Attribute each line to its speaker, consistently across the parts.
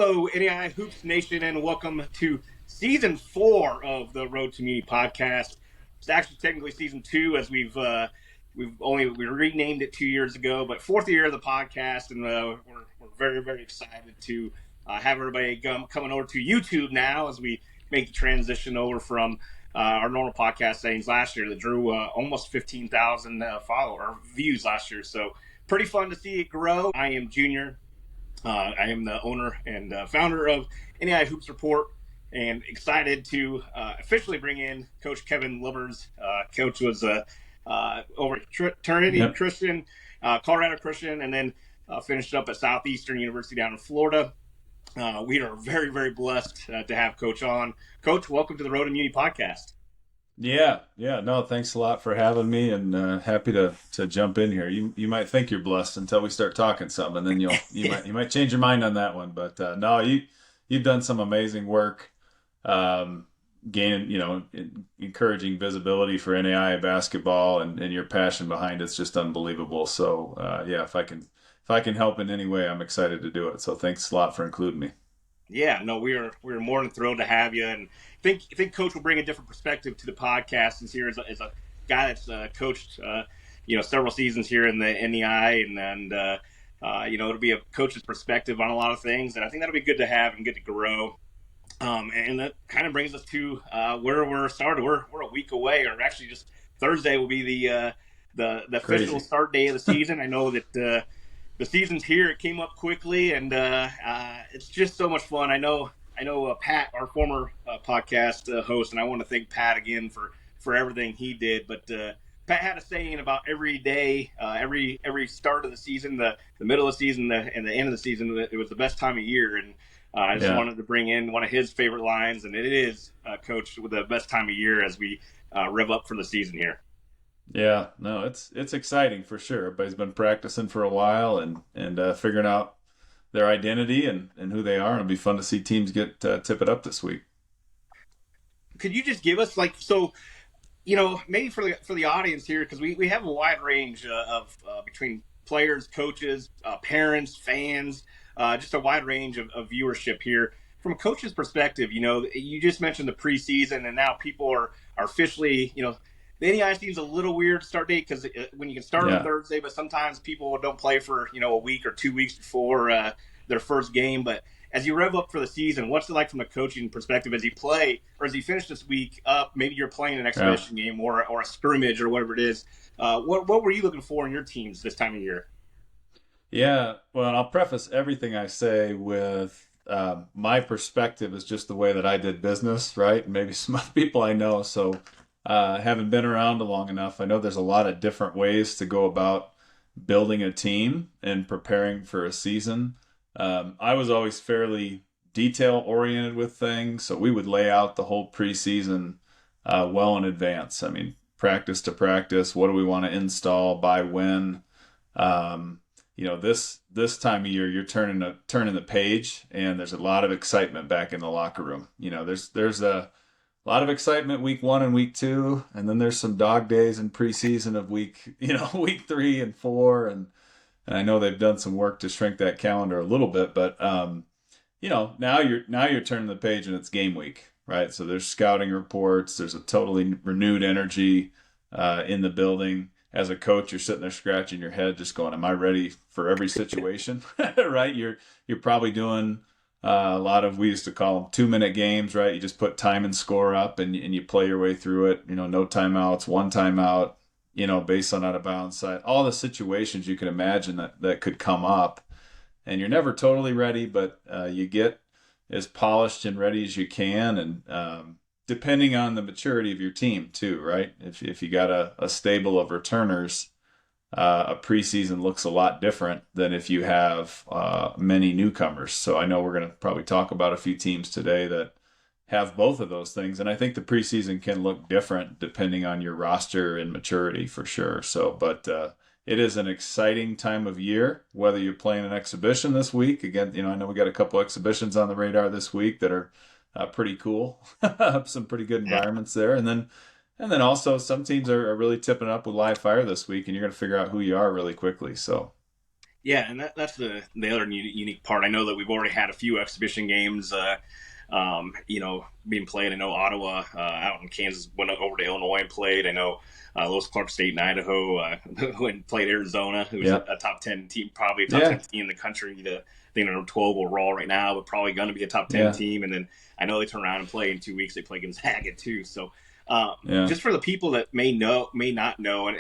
Speaker 1: Hello, NAIA Hoops Nation, and welcome to Season 4 of the Road to Muni podcast. It's actually technically Season 2, as we renamed it 2 years ago, but fourth year of the podcast, and we're very, very excited to have everybody coming over to YouTube now as we make the transition over from our normal podcast settings last year that drew almost 15,000 views last year. So pretty fun to see it grow. I am Junior. I am the owner and founder of NAIA Hoops Report, and excited to officially bring in Coach Kevin Lubbers. Coach was over at Trinity Christian, Colorado Christian, and then finished up at Southeastern University down in Florida. We are very, very blessed to have Coach on. Coach, welcome to the Road to Muni podcast.
Speaker 2: Yeah. No, thanks a lot for having me, and happy to jump in here. You might think you're blessed until we start talking some, and then you might change your mind on that one. But no, you've done some amazing work, gaining encouraging visibility for NAIA basketball, and your passion behind it's just unbelievable. So if I can help in any way, I'm excited to do it. So thanks a lot for including me.
Speaker 1: Yeah, no, we're more than thrilled to have you, and I think Coach will bring a different perspective to the podcast, since here is a guy that's coached several seasons here in the NAIA, and it'll be a coach's perspective on a lot of things, and I think that'll be good to have and good to grow. And that kind of brings us to where we're started. We're a week away, or actually just Thursday will be the official start day of the season. I know that the season's here. It came up quickly, and it's just so much fun. I know Pat, our former podcast host, and I want to thank Pat again for everything he did. But Pat had a saying about every day, every start of the season, the middle of the season, and the end of the season. It was the best time of year, and I just wanted to bring in one of his favorite lines, and it is, Coach, with the best time of year as we rev up for the season here.
Speaker 2: Yeah, no, it's exciting for sure. Everybody's been practicing for a while and figuring out their identity and who they are. And it'll be fun to see teams get tip it up this week.
Speaker 1: Could you just give us maybe for the audience here, because we have a wide range of between players, coaches, parents, fans, just a wide range of viewership here. From a coach's perspective, you just mentioned the preseason, and now people are officially, the NAIA seems a little weird start date, because when you can start on Thursday, but sometimes people don't play for a week or 2 weeks before their first game. But as you rev up for the season, what's it like from a coaching perspective as you play, or as you finish this week up? Maybe you're playing an exhibition game or a scrimmage or whatever it is. What were you looking for in your teams this time of year?
Speaker 2: Yeah, well, I'll preface everything I say with my perspective is just the way that I did business, right? And maybe some other people I know. So having been around long enough, I know there's a lot of different ways to go about building a team and preparing for a season. I was always fairly detail-oriented with things, so we would lay out the whole preseason well in advance. I mean, practice to practice, what do we want to install, by when? This time of year, you're turning the page, and there's a lot of excitement back in the locker room. There's a lot of excitement week 1 and week 2, and then there's some dog days in preseason of week 3 and 4, and I know they've done some work to shrink that calendar a little bit, but now you're turning the page and it's game week, right? So there's scouting reports, there's a totally renewed energy in the building. As a coach, you're sitting there scratching your head, just going, "Am I ready for every situation?" Right? You're probably doing a lot of, we used to call them 2-minute games, right? You just put time and score up, and you play your way through it. No timeouts, one timeout, based on out of bounds side, all the situations you can imagine that could come up, and you're never totally ready, but you get as polished and ready as you can, and depending on the maturity of your team too, right? If you got a stable of returners, a preseason looks a lot different than if you have many newcomers. So I know we're going to probably talk about a few teams today that have both of those things. And I think the preseason can look different depending on your roster and maturity for sure. So, but it is an exciting time of year, whether you're playing an exhibition this week. Again, I know we got a couple exhibitions on the radar this week that are pretty cool. Some pretty good environments there. And then also some teams are really tipping up with live fire this week, and you're going to figure out who you are really quickly. So
Speaker 1: Yeah, and that's the other unique part. I know that we've already had a few exhibition games, being played. I know Ottawa out in Kansas went over to Illinois and played. I know Lewis Clark State in Idaho went and played Arizona, who's
Speaker 2: Yeah.
Speaker 1: a top 10 team, probably a top
Speaker 2: Yeah.
Speaker 1: 10 team in the country. I think they're 12 overall right now, but probably going to be a top 10
Speaker 2: Yeah.
Speaker 1: team. And then I know they turn around and play in 2 weeks. They play Gonzaga too. So
Speaker 2: Yeah.
Speaker 1: just for the people that may not know,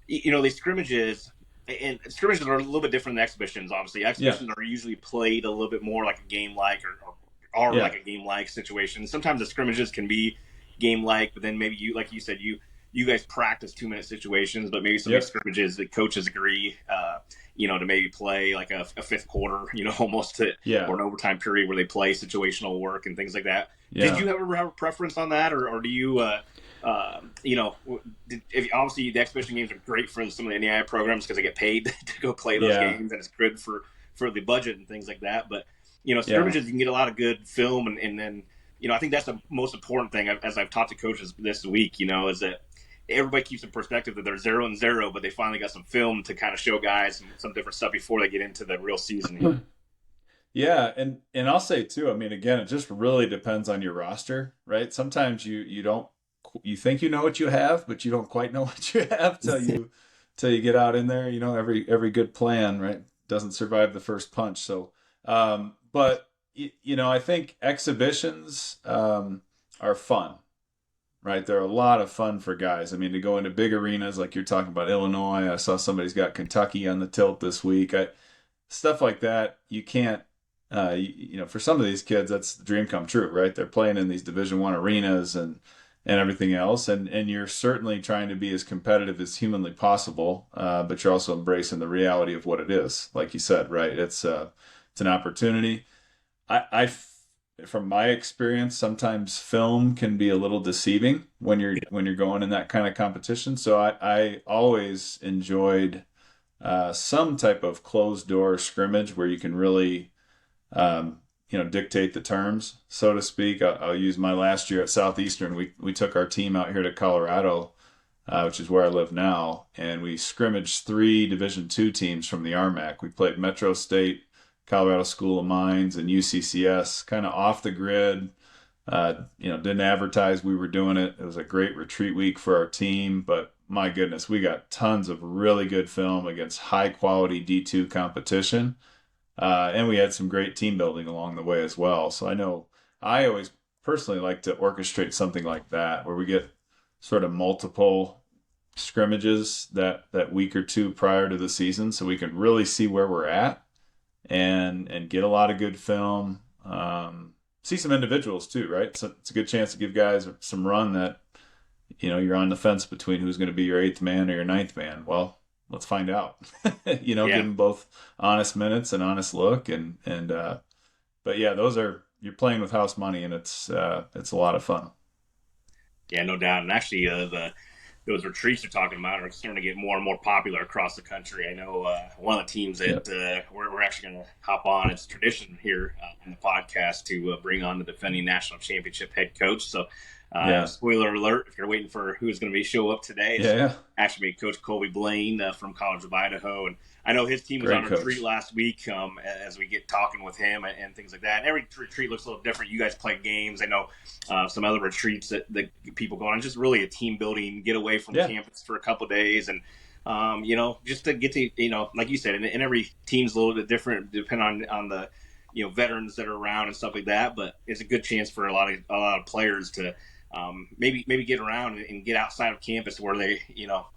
Speaker 1: these scrimmages. And scrimmages are a little bit different than exhibitions. Obviously,
Speaker 2: Yeah.
Speaker 1: exhibitions are usually played a little bit more like a game like, or are
Speaker 2: Yeah.
Speaker 1: like a game like situation. Sometimes the scrimmages can be game like, but then maybe you, like you said, you guys practice 2 minute situations, but maybe some of these
Speaker 2: Yep.
Speaker 1: scrimmages the coaches agree, to maybe play like a fifth quarter, almost to,
Speaker 2: Yeah.
Speaker 1: or an overtime period where they play situational work and things like that. Did
Speaker 2: Yeah.
Speaker 1: you ever have a preference on that, or do you? Obviously the exhibition games are great for some of the NAIA programs because they get paid to go play those
Speaker 2: Yeah.
Speaker 1: games, and it's good for the budget and things like that. But
Speaker 2: Yeah.
Speaker 1: scrimmages, you can get a lot of good film, and then I think that's the most important thing as I've talked to coaches this week. Is that everybody keeps in perspective that they're 0-0, but they finally got some film to kind of show guys some different stuff before they get into the real season here.
Speaker 2: Yeah, and I'll say too, I mean, again, it just really depends on your roster, right? Sometimes you don't, you think you know what you have, but you don't quite know what you have till you get out in there. Every good plan, right, doesn't survive the first punch. So, but I think exhibitions are fun, right? They're a lot of fun for guys. I mean, to go into big arenas like you're talking about Illinois. I saw somebody's got Kentucky on the tilt this week. Stuff like that, you can't. For some of these kids, that's the dream come true, right? They're playing in these Division I arenas and everything else, and you're certainly trying to be as competitive as humanly possible, but you're also embracing the reality of what it is, like you said, right? It's an opportunity. From my experience, sometimes film can be a little deceiving when you're going in that kind of competition. So I always enjoyed some type of closed door scrimmage where you can really dictate the terms, so to speak. I'll use my last year at Southeastern. We took our team out here to Colorado, which is where I live now, and we scrimmaged 3 Division II teams from the RMAC. We played Metro State, Colorado School of Mines, and UCCS, kind of off the grid. Didn't advertise we were doing it. It was a great retreat week for our team, but my goodness, we got tons of really good film against high quality D2 competition. And we had some great team building along the way as well. So I know I always personally like to orchestrate something like that where we get sort of multiple scrimmages that week or two prior to the season so we can really see where we're at and get a lot of good film. See some individuals too, right? So it's a good chance to give guys some run that, you're on the fence between who's going to be your 8th man or your 9th man. Well, let's find out. Give them both honest minutes and honest look, but yeah, you're playing with house money, and it's a lot of fun.
Speaker 1: Yeah, no doubt. And actually, those retreats you're talking about are starting to get more and more popular across the country. I know one of the teams that we're actually going to hop on. It's tradition here on the podcast to bring on the defending national championship head coach. So, spoiler alert, if you're waiting for who's going to be show up today, it's actually Coach Colby Blaine from College of Idaho. And I know his team was on retreat last week as we get talking with him and things like that. And every retreat looks a little different. You guys play games. I know some other retreats that people go on. It's just really a team building, get away from campus for a couple of days. And, just to get to, like you said, and every team's a little bit different depending on the, veterans that are around and stuff like that. But it's a good chance for a lot of players to maybe get around and get outside of campus where they,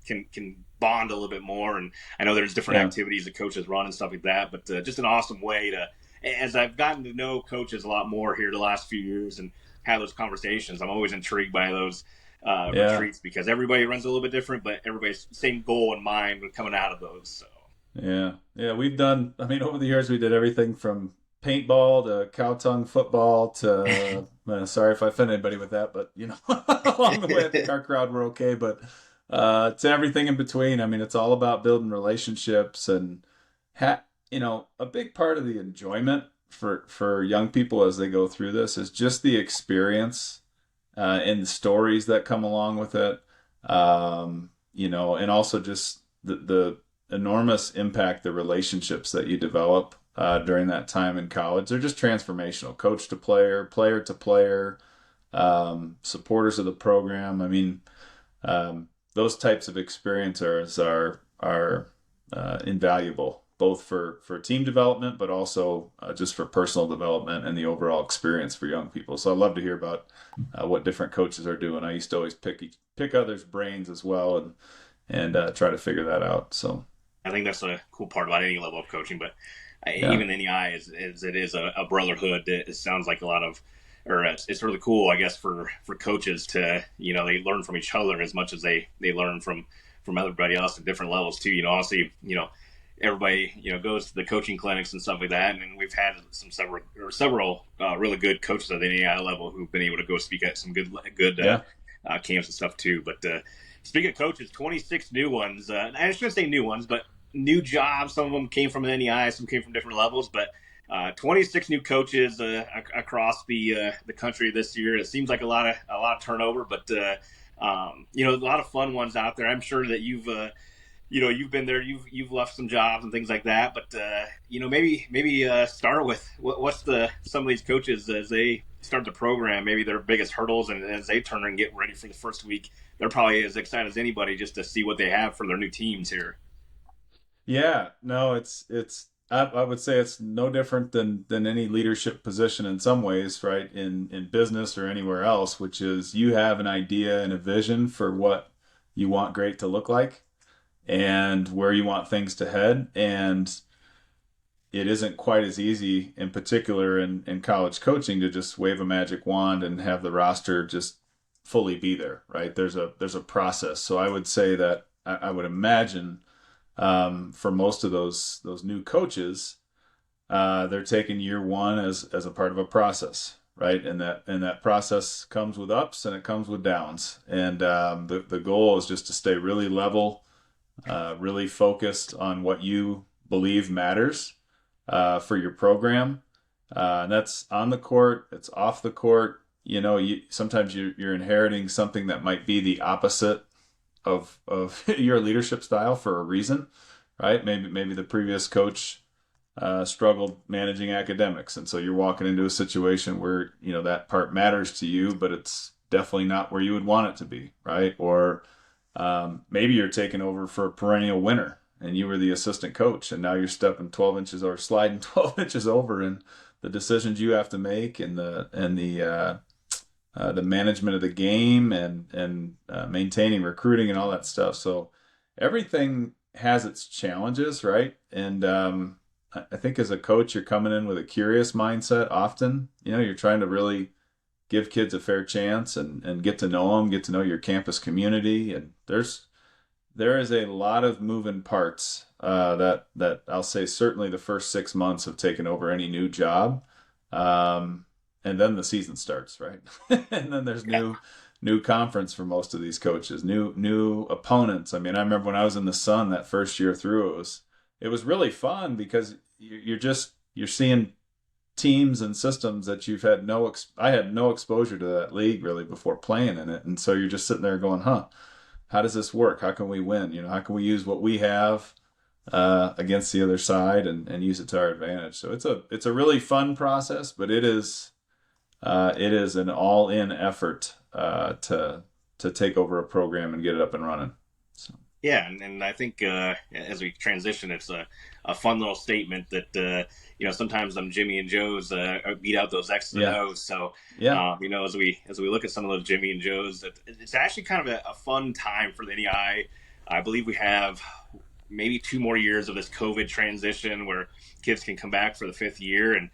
Speaker 1: can bond a little bit more. And I know there's different activities that coaches run and stuff like that, but just an awesome way to, as I've gotten to know coaches a lot more here the last few years and have those conversations, I'm always intrigued by those retreats because everybody runs a little bit different, but everybody's same goal in mind with coming out of those. So.
Speaker 2: Yeah. We've done, over the years, we did everything from paintball to cow tongue football to, sorry if I offend anybody with that, but, along the way, I think our crowd were okay, but to everything in between. It's all about building relationships and, a big part of the enjoyment for young people as they go through this is just the experience and the stories that come along with it, and also just the enormous impact the relationships that you develop during that time in college. They're just transformational, coach to player, player to player, supporters of the program. I mean, those types of experiences are invaluable, both for team development, but also just for personal development and the overall experience for young people. So I love to hear about what different coaches are doing. I used to always pick others' brains as well, and try to figure that out. So
Speaker 1: I think that's a cool part about any level of coaching, but
Speaker 2: yeah,
Speaker 1: even NEI is it is a brotherhood. It sounds like a lot of, or it's really cool, I guess, for coaches to, they learn from each other as much as they learn from everybody else at different levels too. Obviously, everybody goes to the coaching clinics and stuff like that, and we've had several really good coaches at the NEI level who've been able to go speak at some good
Speaker 2: yeah,
Speaker 1: camps and stuff too. But speaking of coaches, 26 new ones. I shouldn't say new ones, but new jobs. Some of them came from NEI, some came from different levels, but 26 new coaches across the country this year. It seems like a lot of turnover, but a lot of fun ones out there. I'm sure that you've been there, you've left some jobs and things like that, but maybe start with what's some of these coaches as they start the program, maybe their biggest hurdles, and as they turn and get ready for the first week, they're probably as excited as anybody just to see what they have for their new teams here.
Speaker 2: yeah. No, I would say it's no different than any leadership position in some ways, right? In business or anywhere else, which is you have an idea and a vision for what you want great to look like and where you want things to head. And it isn't quite as easy, in particular in college coaching, to just wave a magic wand and have the roster just fully be there, right? There's a process. So I would say that I would imagine for most of those new coaches, they're taking year one as a part of a process, right? And that process comes with ups and it comes with downs. And the goal is just to stay really level, really focused on what you believe matters for your program. And that's on the court, it's off the court. Sometimes you're inheriting something that might be the opposite of your leadership style for a reason, right? Maybe the previous coach struggled managing academics, and so you're walking into a situation where that part matters to you, but it's definitely not where you would want it to be, right? Or maybe you're taking over for a perennial winner, and you were the assistant coach, and now you're stepping 12 inches or sliding 12 inches over in the decisions you have to make, and the management of the game, and maintaining recruiting and all that stuff. So everything has its challenges, right? And I think as a coach, you're coming in with a curious mindset often. You're trying to really give kids a fair chance and get to know them, get to know your campus community. And there is a lot of moving parts that I'll say certainly the first 6 months of taking over any new job. And then the season starts, right? And then there's new conference for most of these coaches, new opponents. I mean, I remember when I was in the Sun that first year through, it was really fun because you're seeing teams and systems that I had no exposure to that league really before playing in it, and so you're just sitting there going, how does this work? How can we win? How can we use what we have against the other side and use it to our advantage? So it's a really fun process, but it is an all-in effort to take over a program and get it up and running. So.
Speaker 1: Yeah, and I think as we transition, it's a fun little statement that sometimes them Jimmy and Joes beat out those X's and O's. So
Speaker 2: yeah,
Speaker 1: as we look at some of those Jimmy and Joes, it's actually kind of a fun time for the NEI. I believe we have maybe 2 more years of this COVID transition where kids can come back for the 5th year, and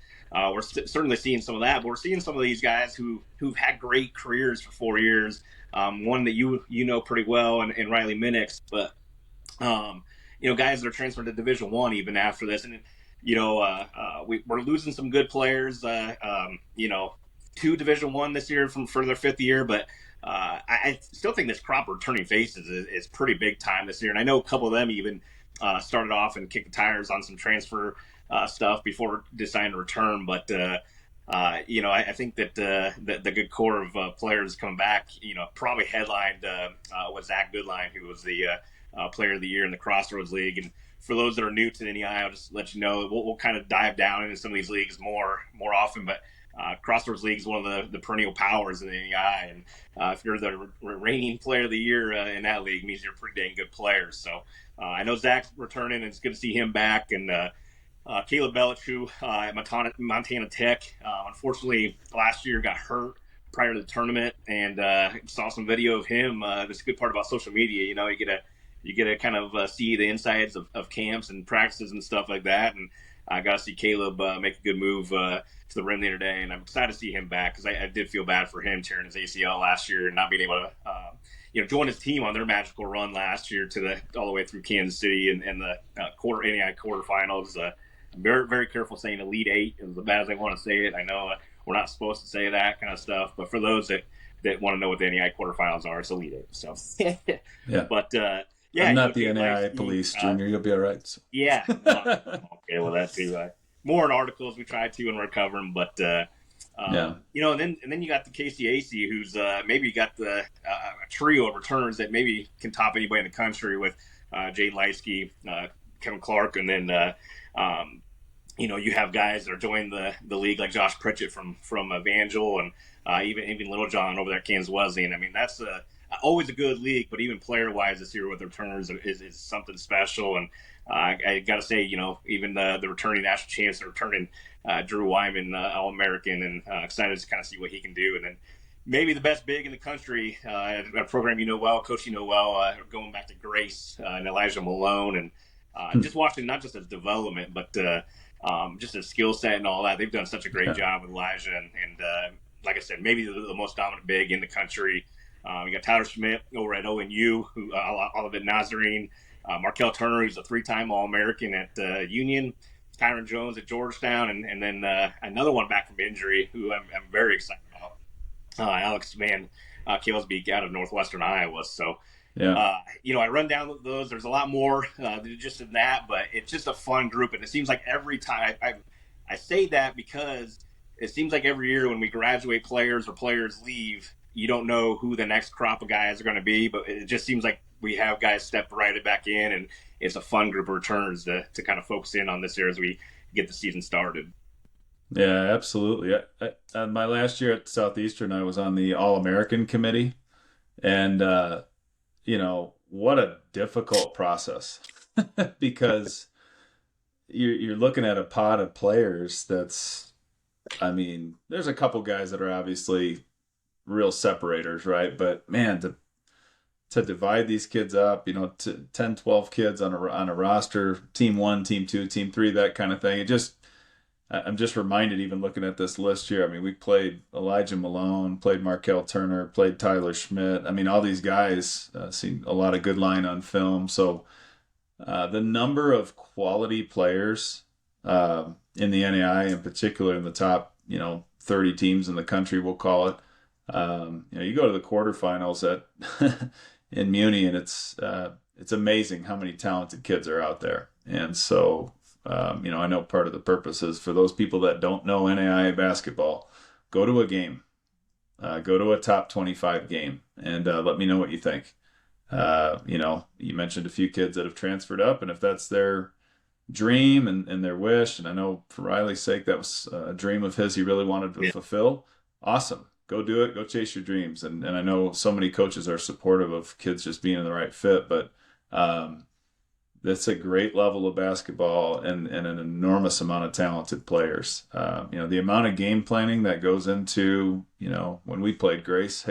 Speaker 1: we're certainly seeing some of that. But we're seeing some of these guys who've had great careers for 4 years. One that you know pretty well, and Riley Minix, but guys that are transferred to Division One even after this, and we're losing some good players. To Division One this year for their 5th year, but I still think this crop of returning faces is pretty big time this year, and I know a couple of them even started off and kicked the tires on some transfer stuff before deciding to return, but. I think that the good core of players coming back, probably headlined with Zach Goodline, who was the Player of the Year in the Crossroads League. And for those that are new to the NAIA, I'll just let you know we'll kind of dive down into some of these leagues more often, but Crossroads League is one of the perennial powers in the NAIA, and if you're the reigning Player of the Year in that league, it means you're a pretty dang good player. So I know Zach's returning, and it's good to see him back. And Caleb Bellich, who at Montana Tech, unfortunately last year got hurt prior to the tournament, and saw some video of him. That's a good part about social media. You get to kind of see the insides of camps and practices and stuff like that. And I got to see Caleb make a good move to the rim the other day, and I'm excited to see him back because I did feel bad for him tearing his ACL last year and not being able to join his team on their magical run last year all the way through Kansas City and the NAIA quarterfinals. I'm very, very careful saying Elite Eight as bad as I want to say it. I know we're not supposed to say that kind of stuff, but for those that want to know what the NAIA quarterfinals are, it's Elite Eight. So,
Speaker 2: yeah.
Speaker 1: But
Speaker 2: I'm not the NAIA police, Junior. You'll be all right. So.
Speaker 1: Yeah. Okay, well, that too. More in articles we try to and we're covering, but and then you got the KCAC, who's maybe got the a trio of returners that maybe can top anybody in the country with Jade Leitsky, Kevin Clark, and then you have guys that are joining the league like Josh Pritchett from Evangel, and even Little John over there at Kansas Wesleyan. I mean, that's always a good league, but even player-wise this year with the returners is something special. And I got to say, even the returning national champs, returning Drew Wyman, All-American, and excited to kind of see what he can do. And then maybe the best big in the country, a program coach going back to Grace and Elijah Malone, and just watching not just his development, but just his skill set and all that. They've done such a great job with Elijah, and like I said, maybe the most dominant big in the country. We got Tyler Schmidt over at ONU, who Olivet Nazarene, Markel Turner, who's a 3-time All-American at Union, Tyron Jones at Georgetown, and then another one back from injury who I'm very excited about, Alex Kalesbeek out of Northwestern Iowa. So, I run down those. There's a lot more just in that, but it's just a fun group, and it seems like every time I say that because it seems like every year when we graduate players or players leave, you don't know who the next crop of guys are going to be, but it just seems like we have guys step right back in, and it's a fun group of returners to kind of focus in on this year as we get the season started.
Speaker 2: Yeah, absolutely. My last year at Southeastern, I was on the All-American Committee, and what a difficult process because you're looking at a pot of players that's, there's a couple guys that are obviously real separators, right? But man, to divide these kids up, to 10, 12 kids on a roster, team 1, team 2, team 3, that kind of thing. I'm just reminded, even looking at this list here, we played Elijah Malone, played Markel Turner, played Tyler Schmidt. All these guys, seen a lot of good line on film. So the number of quality players in the NAIA, in particular in the top, 30 teams in the country, we'll call it. You go to the quarterfinals in Muni, and it's amazing how many talented kids are out there. And so, I know part of the purpose is for those people that don't know NAIA basketball, go to a game, go to a top 25 game, and let me know what you think. You mentioned a few kids that have transferred up, and if that's their dream and their wish, and I know for Riley's sake, that was a dream of his he really wanted to fulfill. Awesome. Go do it. Go chase your dreams. And I know so many coaches are supportive of kids just being in the right fit, but that's a great level of basketball and an enormous amount of talented players. The amount of game planning that goes into, when we played Grace,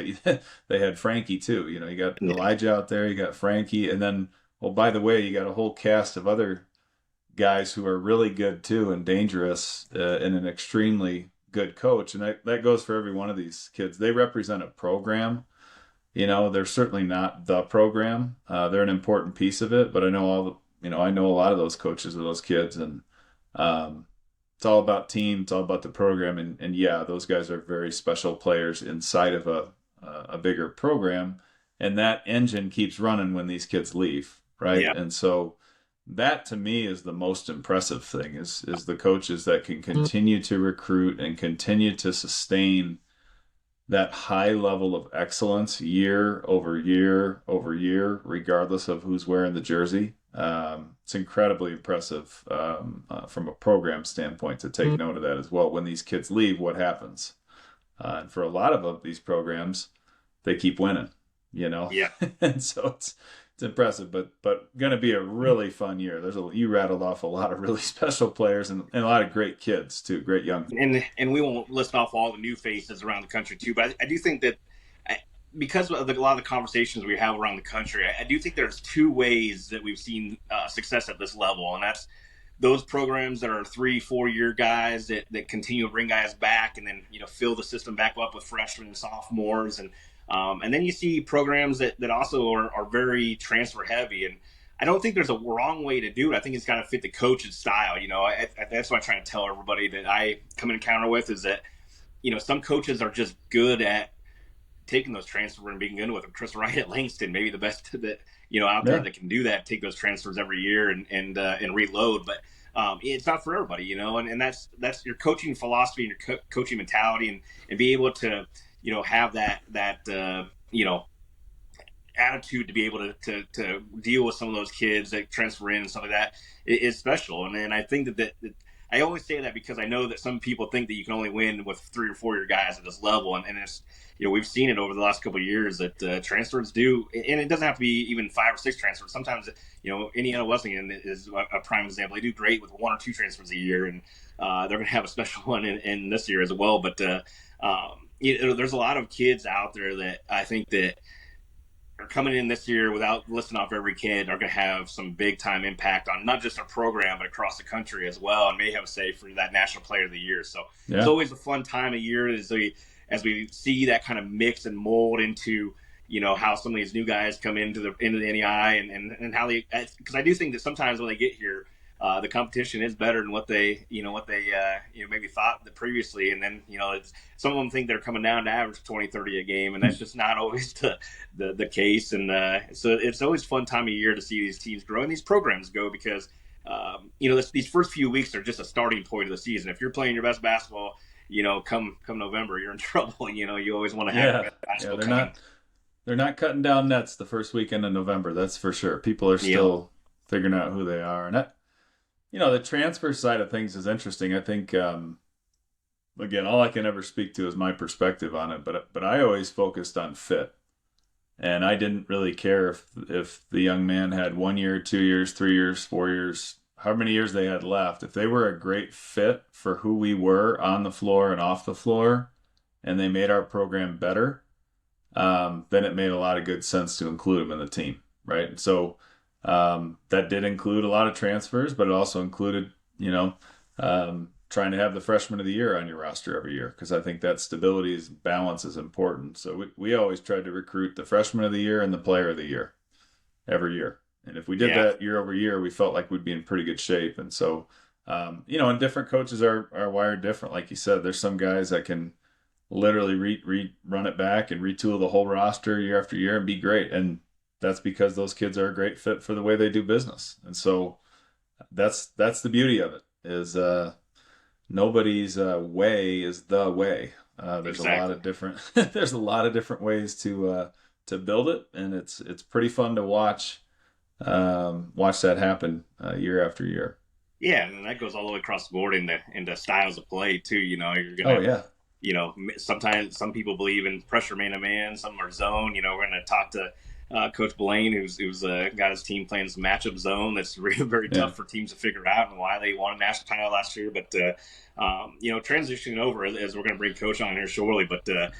Speaker 2: they had Frankie too. You got Elijah out there, you got Frankie, and then, by the way, you got a whole cast of other guys who are really good too and dangerous and an extremely good coach. And that goes for every one of these kids. They represent a program. They're certainly not the program. They're an important piece of it, but I know I know a lot of those coaches of those kids, and it's all about team. It's all about the program. And yeah, those guys are very special players inside of a bigger program. And that engine keeps running when these kids leave. Right. Yeah. And so that to me is the most impressive thing is the coaches that can continue to recruit and continue to sustain that high level of excellence year over year over year, regardless of who's wearing the jersey. It's incredibly impressive from a program standpoint to take note of that as well. When these kids leave, what happens? And for a lot of these programs, they keep winning,
Speaker 1: Yeah.
Speaker 2: and so it's impressive, but going to be a really fun year. You rattled off a lot of really special players and a lot of great kids too, great young.
Speaker 1: And we won't list off all the new faces around the country too, but I do think that because of a lot of the conversations we have around the country, I do think there's two ways that we've seen success at this level, and that's those programs that are 3-4 year guys that continue to bring guys back and then fill the system back up with freshmen and sophomores, and then you see programs that also are very transfer heavy. And I don't think there's a wrong way to do it. I think it's got to fit the coach's style. That's what I'm trying to tell everybody that I come in encounter with is that some coaches are just good at taking those transfers and being good with them. Chris Wright at Langston, maybe the best that out there that can do that, take those transfers every year and reload. But it's not for everybody, and that's your coaching philosophy and your coaching mentality, and be able to have that attitude to be able to deal with some of those kids that transfer in and stuff like that is special. And I think that I always say that because I know that some people think that you can only win with 3 or 4 year guys at this level, and it's we've seen it over the last couple of years that transfers do, and it doesn't have to be even 5 or 6 transfers. Sometimes Indiana Wesleyan is a prime example. They do great with 1 or 2 transfers a year, and they're going to have a special one in this year as well. But there's a lot of kids out there that I think that are coming in this year without listing off every kid are going to have some big time impact on not just our program but across the country as well, and may have a say for that National Player of the Year. So It's always a fun time of year as we see that kind of mix and mold into how some of these new guys come into the NAIA and how they, because I do think that sometimes when they get here, the competition is better than what they maybe thought previously, and then some of them think they're coming down to average 20-30 a game, and that's just not always the case. And so it's always a fun time of year to see these teams grow and these programs go, because these first few weeks are just a starting point of the season. If you're playing your best basketball, come November, you're in trouble. You always want to have basketball.
Speaker 2: They're not cutting down nets the first weekend of November. That's for sure. People are still figuring out who they are, and the transfer side of things is interesting. I think, again, all I can ever speak to is my perspective on it, but I always focused on fit. And I didn't really care if the young man had 1 year, 2 years, 3 years, 4 years, however many years they had left. If they were a great fit for who we were on the floor and off the floor, and they made our program better, then it made a lot of good sense to include them in the team, right? So that did include a lot of transfers, but it also included, trying to have the freshman of the year on your roster every year, because I think that stability and balance is important. So we always tried to recruit the freshman of the year and the player of the year every year. And if we did that year over year, we felt like we'd be in pretty good shape. And so, and different coaches are wired different. Like you said, there's some guys that can literally run it back and retool the whole roster year after year and be great. And that's because those kids are a great fit for the way they do business. And so that's the beauty of it, is nobody's way is the way. There's a lot of different there's a lot of different ways to build it, and it's pretty fun to watch that happen year after year.
Speaker 1: Yeah, and that goes all the way across the board into styles of play too. You're gonna sometimes some people believe in pressure man-to-man, some are zone. We're gonna talk to Coach Blain, who's got his team playing some matchup zone that's really very tough for teams to figure out, and why they won a national title last year. But transitioning over, as we're going to bring Coach on here shortly, but as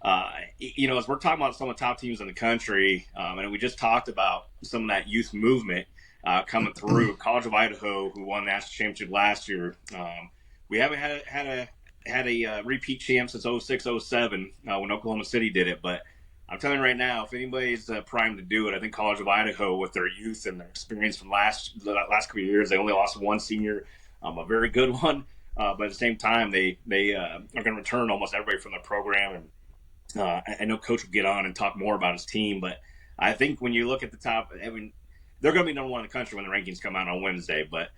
Speaker 1: we're talking about some of the top teams in the country, and we just talked about some of that youth movement coming through. College of Idaho, who won the national championship last year, we haven't had a repeat champ since 06-07 when Oklahoma City did it, but I'm telling you right now, if anybody's primed to do it, I think College of Idaho, with their youth and their experience from last couple of years, they only lost one senior, a very good one, but at the same time, they are going to return almost everybody from the program. And I know Coach will get on and talk more about his team, but I think when you look at the top, they're going to be number one in the country when the rankings come out on Wednesday. But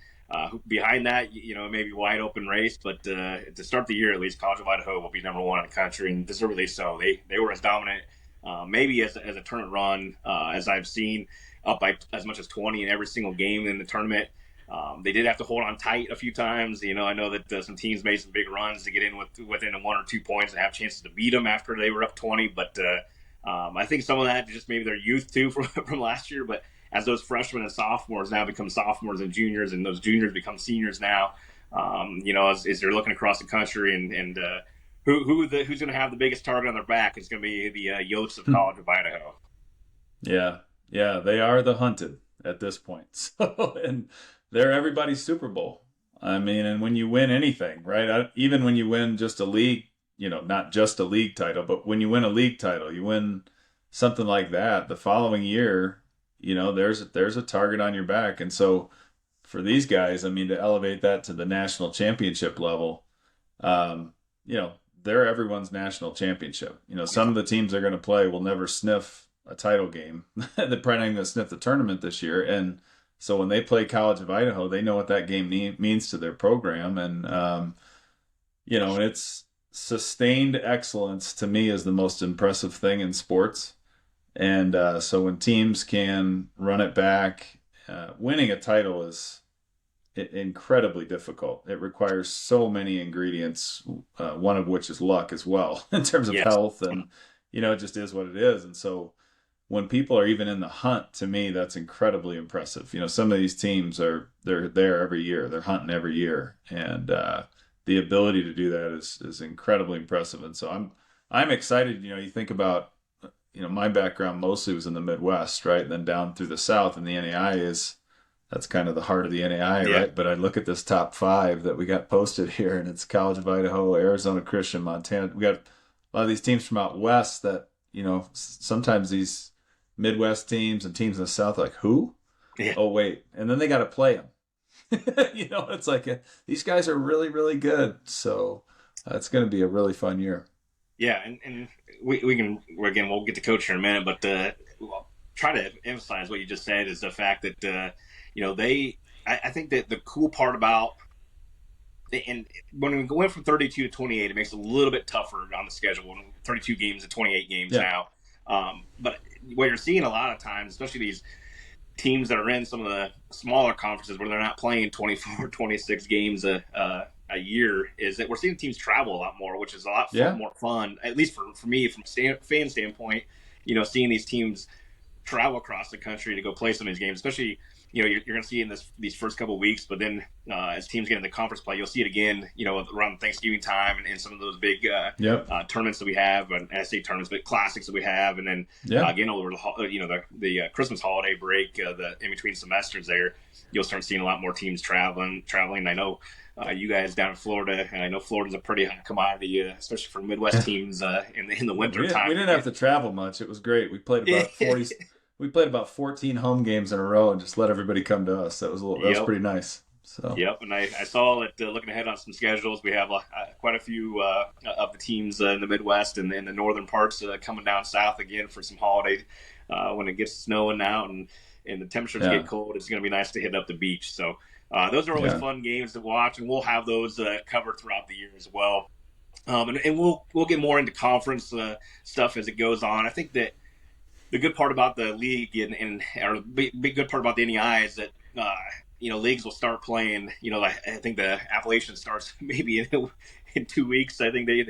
Speaker 1: Behind that, it may be a wide open race, but to start the year, at least, College of Idaho will be number one in the country, and deservedly so. They were as dominant, maybe as a tournament run as I've seen, up by as much as 20 in every single game in the tournament. They did have to hold on tight a few times. I know that some teams made some big runs to get in within 1 or 2 points and have chances to beat them after they were up 20. But I think some of that just maybe their youth too from last year. But as those freshmen and sophomores now become sophomores and juniors, and those juniors become seniors now, as they're looking across the country and who's going to have the biggest target on their back is going to be the Yotes of College of Idaho.
Speaker 2: Yeah, they are the hunted at this point. So, and they're everybody's Super Bowl. I mean, and when you win anything, right? Even when you win just a league, not just a league title, but when you win a league title, you win something like that, the following year, there's a target on your back. And so for these guys, I mean, to elevate that to the national championship level, they're everyone's national championship. Some of the teams they're going to play will never sniff a title game. They're probably not going to sniff the tournament this year. And so when they play College of Idaho, they know what that game means to their program. And, and it's sustained excellence to me is the most impressive thing in sports. And so when teams can run it back, winning a title is incredibly difficult. It requires so many ingredients, one of which is luck as well in terms of health. And, it just is what it is. And so when people are even in the hunt, to me, that's incredibly impressive. Some of these teams they're there every year. They're hunting every year. And the ability to do that is incredibly impressive. And so I'm excited. You think about, my background mostly was in the Midwest, right? And then down through the South, and the NAIA that's kind of the heart of the NAIA, right? But I look at this top 5 that we got posted here, and it's College of Idaho, Arizona Christian, Montana. We got a lot of these teams from out west that, sometimes these Midwest teams and teams in the South are like, who? Yeah. Oh, wait. And then they got to play them. It's like these guys are really, really good. So it's going to be a really fun year.
Speaker 1: Yeah, and we can, again, we'll get to coach here in a minute, but we'll try to emphasize what you just said is the fact that, I think that the cool part about, and when we go in from 32 to 28, it makes it a little bit tougher on the schedule, 32 games to 28 games now. But what you're seeing a lot of times, especially these teams that are in some of the smaller conferences where they're not playing 24, 26 games a year, is that we're seeing teams travel a lot more, which is a lot more fun, at least for me, from a fan standpoint, seeing these teams travel across the country to go play some of these games, especially, you're going to see in these first couple of weeks, but then as teams get into conference play, you'll see it again, around Thanksgiving time and some of those big tournaments that we have, and I say tournaments, but classics that we have, and then again over the Christmas holiday break, the in between semesters there, you'll start seeing a lot more teams traveling. I know you guys down in Florida, and I know Florida's a pretty hot commodity, especially for Midwest teams in the winter time.
Speaker 2: We didn't have to travel much. It was great. We played about 40. We played about 14 home games in a row and just let everybody come to us. That was pretty nice. So.
Speaker 1: Yep, and I saw that looking ahead on some schedules, we have quite a few of the teams in the Midwest and in the northern parts coming down south again for some holiday when it gets snowing out and the temperatures get cold. It's going to be nice to hit up the beach. So those are always fun games to watch, and we'll have those covered throughout the year as well. And we'll get more into conference stuff as it goes on. I think that the good part about the league or the big good part about the NEI is that leagues will start playing. I think the Appalachian starts maybe in 2 weeks. I think they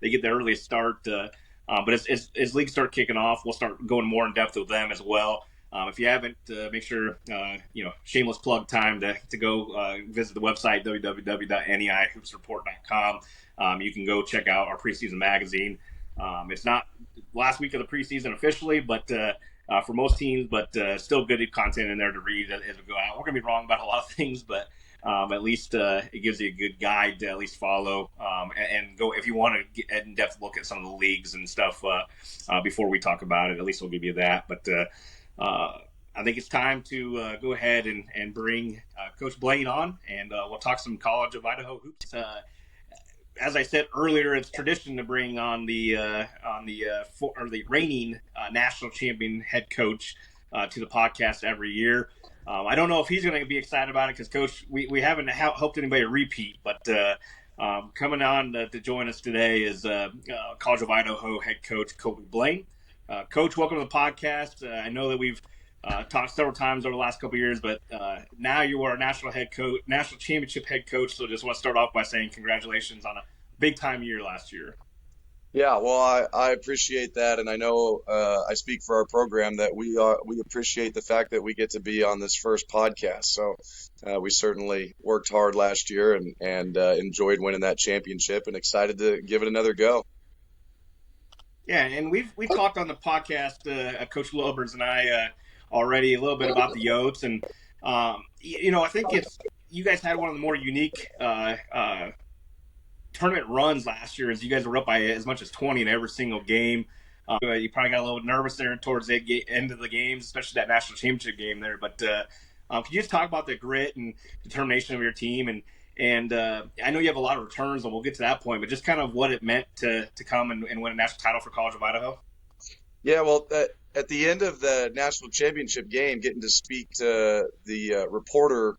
Speaker 1: get the earliest start. But as leagues start kicking off, we'll start going more in depth with them as well. If you haven't, make sure shameless plug time to go visit the website www.neihoopsreport.com. You can go check out our preseason magazine. It's not last week of the preseason officially, but for most teams, but still good content in there to read as we go out. We're going to be wrong about a lot of things, but at least it gives you a good guide to at least follow and go if you want to get an in-depth look at some of the leagues and stuff before we talk about it. At least we'll give you that. But I think it's time to go ahead and bring Coach Blain on, and we'll talk some College of Idaho hoops. As I said earlier, it's tradition to bring on the reigning national champion head coach to the podcast every year. I don't know if he's going to be excited about it because, Coach, we haven't hoped anybody to repeat. But coming on to join us today is College of Idaho head coach Colby Blaine. Coach, welcome to the podcast. I know that we've talked several times over the last couple of years, but now you are a national championship head coach. So just want to start off by saying congratulations on a big time year last year.
Speaker 3: Yeah, well, I appreciate that, and I know I speak for our program that we appreciate the fact that we get to be on this first podcast. So we certainly worked hard last year and enjoyed winning that championship, and excited to give it another go.
Speaker 1: Yeah, and we talked on the podcast, Coach Lubbers and I already a little bit about the Yotes, and I think you guys had one of the more unique tournament runs last year, as you guys were up by as much as 20 in every single game. You probably got a little nervous there towards the end of the games, especially that national championship game there. But could you just talk about the grit and determination of your team? And I know you have a lot of returns, and we'll get to that point, but just kind of what it meant to come and win a national title for College of Idaho.
Speaker 3: Yeah, well, at the end of the national championship game, getting to speak to the reporter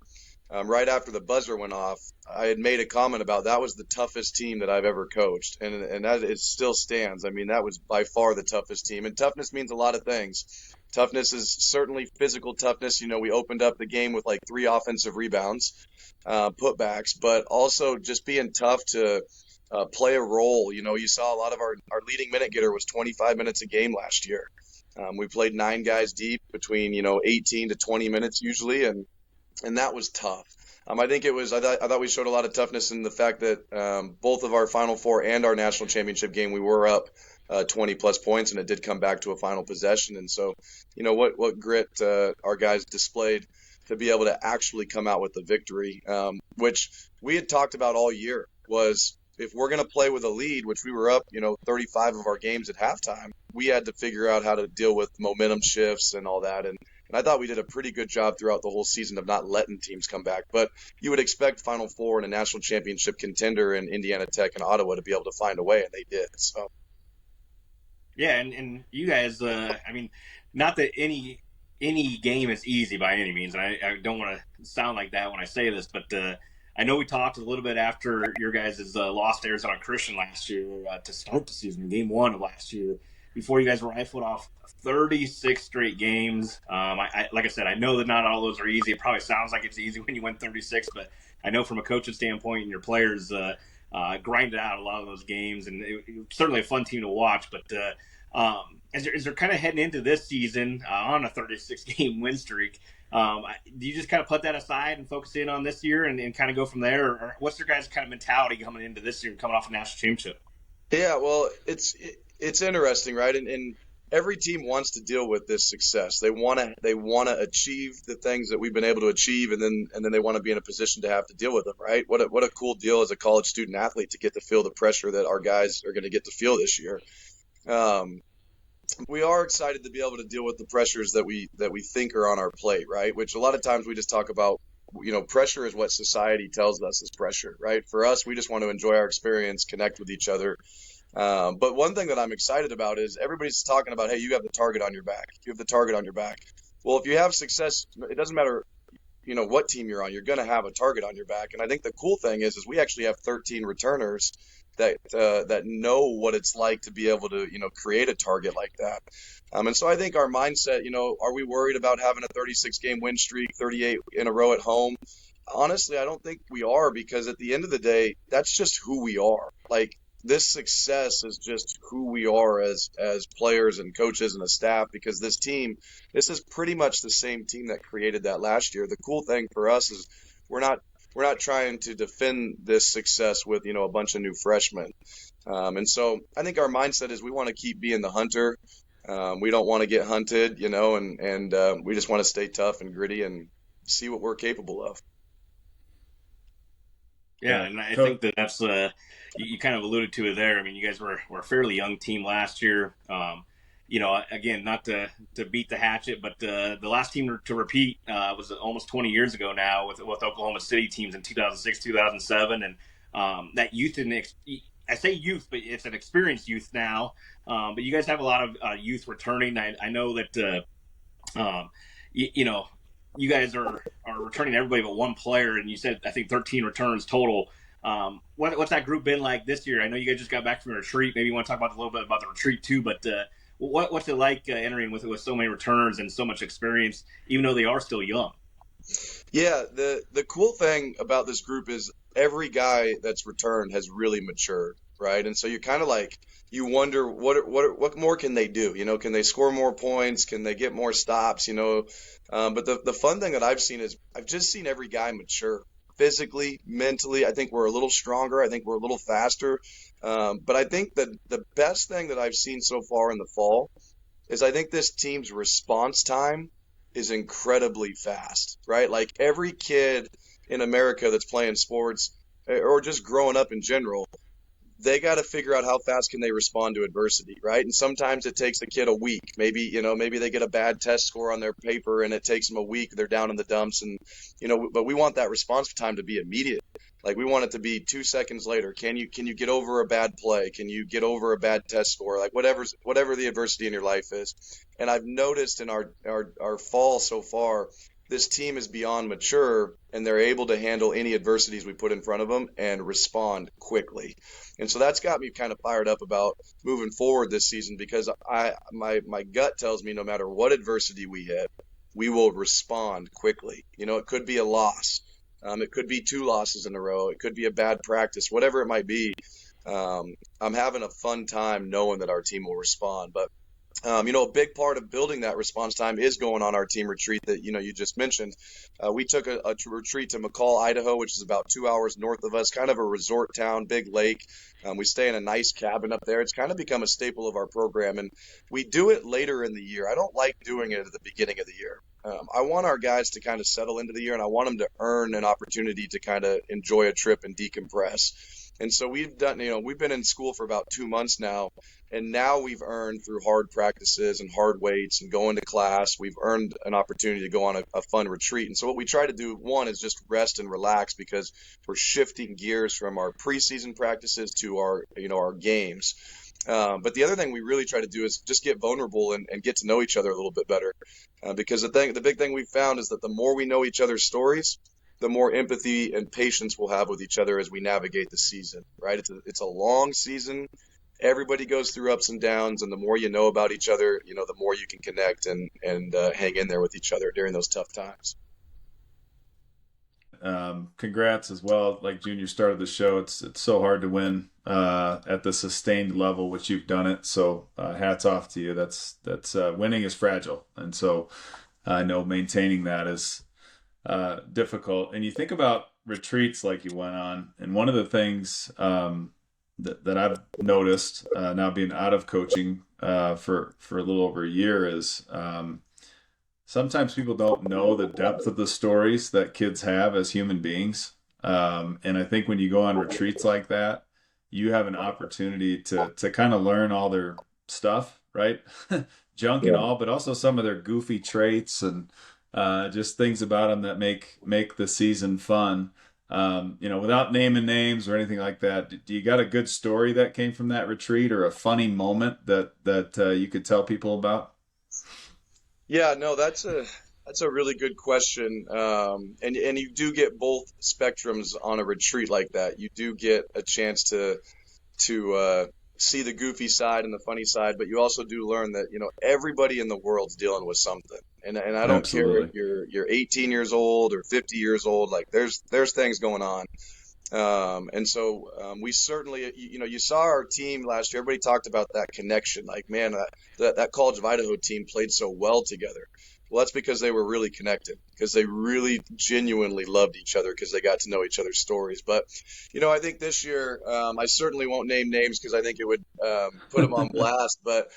Speaker 3: right after the buzzer went off, I had made a comment about that was the toughest team that I've ever coached, and that it still stands. I mean, that was by far the toughest team, and toughness means a lot of things. Toughness is certainly physical toughness. We opened up the game with like 3 offensive rebounds, putbacks, but also just being tough to play a role. You saw a lot of our leading minute getter was 25 minutes a game last year. We played 9 guys deep between 18 to 20 minutes usually, and that was tough. I think I thought we showed a lot of toughness in the fact that both of our Final Four and our national championship game, we were up 20 plus points, and it did come back to a final possession. And so, what grit our guys displayed to be able to actually come out with the victory, which we had talked about all year, was if we're going to play with a lead, which we were up, 35 of our games at halftime, we had to figure out how to deal with momentum shifts and all that. And I thought we did a pretty good job throughout the whole season of not letting teams come back. But you would expect Final Four and a national championship contender in Indiana Tech and Ottawa to be able to find a way, and they did. So,
Speaker 1: yeah, and you guys, not that any game is easy by any means. And I don't want to sound like that when I say this, but I know we talked a little bit after your guys' loss to Arizona Christian last year to start the season, game 1 of last year, before you guys rifled off 36 straight games. Like I said, I know that not all those are easy. It probably sounds like it's easy when you win 36, but I know from a coaching standpoint and your players grinded out a lot of those games, and it was certainly a fun team to watch. But as they're kind of heading into this season on a 36-game win streak, do you just kind of put that aside and focus in on this year and kind of go from there? Or what's your guys' kind of mentality coming into this year and coming off a national championship?
Speaker 3: Yeah, well, it's interesting, right? And every team wants to deal with this success. They want to achieve the things that we've been able to achieve, and then they want to be in a position to have to deal with them, right? What a cool deal as a college student athlete to get to feel the pressure that our guys are going to get to feel this year. We are excited to be able to deal with the pressures that we think are on our plate, right? Which a lot of times we just talk about, pressure is what society tells us is pressure, right? For us, we just want to enjoy our experience, connect with each other. But one thing that I'm excited about is everybody's talking about, hey, you have the target on your back. You have the target on your back. Well, if you have success, it doesn't matter, what team you're on, you're going to have a target on your back. And I think the cool thing is we actually have 13 returners that know what it's like to be able to, create a target like that. And so I think our mindset, are we worried about having a 36-game win streak, 38 in a row at home? Honestly, I don't think we are, because at the end of the day, that's just who we are. Like, this success is just who we are as players and coaches and a staff, because this is pretty much the same team that created that last year. The cool thing for us is we're not trying to defend this success with, a bunch of new freshmen. And so I think our mindset is we want to keep being the hunter. We don't want to get hunted, and we just want to stay tough and gritty and see what we're capable of.
Speaker 1: Yeah, and I think that's you kind of alluded to it there. I mean, you guys were a fairly young team last year. Again, not to beat the hatchet, but the last team to repeat was almost 20 years ago now with Oklahoma City teams in 2006, 2007, and that youth I say youth, but it's an experienced youth now. But you guys have a lot of youth returning. I know that you guys are returning everybody but one player, and you said I think 13 returns total. What's that group been like this year? I know you guys just got back from a retreat. Maybe you want to talk about a little bit about the retreat too, but what's it like entering with so many returners and so much experience, even though they are still young?
Speaker 3: Yeah, the cool thing about this group is every guy that's returned has really matured, right? And so you're kind of like you wonder what more can they do? You know, can they score more points? Can they get more stops? You know, but the fun thing that I've seen is I've just seen every guy mature physically, mentally. I think we're a little stronger. I think we're a little faster. But I think that the best thing that I've seen so far in the fall is I think this team's response time is incredibly fast, right? Like every kid in America that's playing sports or just growing up in general, they got to figure out how fast can they respond to adversity, right? And sometimes it takes the kid a week. Maybe, you know, maybe they get a bad test score on their paper and it takes them a week. They're down in the dumps and, you know, but we want that response time to be immediate. Like we want it to be 2 seconds later. Can you get over a bad play? Can you get over a bad test score? Like whatever the adversity in your life is. And I've noticed in our fall so far, this team is beyond mature and they're able to handle any adversities we put in front of them and respond quickly. And so that's got me kind of fired up about moving forward this season because my gut tells me no matter what adversity we hit, we will respond quickly. You know, it could be a loss. It could be 2 losses in a row. It could be a bad practice, whatever it might be. I'm having a fun time knowing that our team will respond. But you know, a big part of building that response time is going on our team retreat that, you know, you just mentioned. We took a retreat to McCall, Idaho, which is about 2 hours north of us, kind of a resort town, big lake. We stay in a nice cabin up there. It's kind of become a staple of our program, and we do it later in the year. I don't like doing it at the beginning of the year. I want our guys to kind of settle into the year, and I want them to earn an opportunity to kind of enjoy a trip and decompress. And so we've done, you know, we've been in school for about 2 months now, and now we've earned through hard practices and hard weights and going to class, we've earned an opportunity to go on a fun retreat. And so what we try to do, one, is just rest and relax because we're shifting gears from our preseason practices to our, you know, our games. But the other thing we really try to do is just get vulnerable and get to know each other a little bit better. Because the big thing we've found is that the more we know each other's stories, the more empathy and patience we'll have with each other as we navigate the season, right? It's a long season. Everybody goes through ups and downs, and the more you know about each other, you know, the more you can connect and hang in there with each other during those tough times.
Speaker 2: Congrats as well. Like Junior started the show, it's so hard to win at the sustained level which you've done it. So hats off to you. That's winning is fragile, and so I know maintaining that is difficult. And you think about retreats like you went on, and one of the things that I've noticed now being out of coaching for a little over a year is sometimes people don't know the depth of the stories that kids have as human beings. And I think when you go on retreats like that, you have an opportunity to kind of learn all their stuff, right? Junk and all, but also some of their goofy traits and just things about them that make the season fun. You know, without naming names or anything like that, do you got a good story that came from that retreat or a funny moment that you could tell people about?
Speaker 3: Yeah, no, that's a really good question. And you do get both spectrums on a retreat like that. You do get a chance to see the goofy side and the funny side, but you also do learn that, you know, everybody in the world's dealing with something. And I don't care if you're 18 years old or 50 years old, like there's things going on. And so we certainly, you know, you saw our team last year. Everybody talked about that connection. Like, man, that College of Idaho team played so well together. Well, that's because they were really connected, because they really genuinely loved each other, because they got to know each other's stories. But, you know, I think this year, I certainly won't name names because I think it would put them on blast. But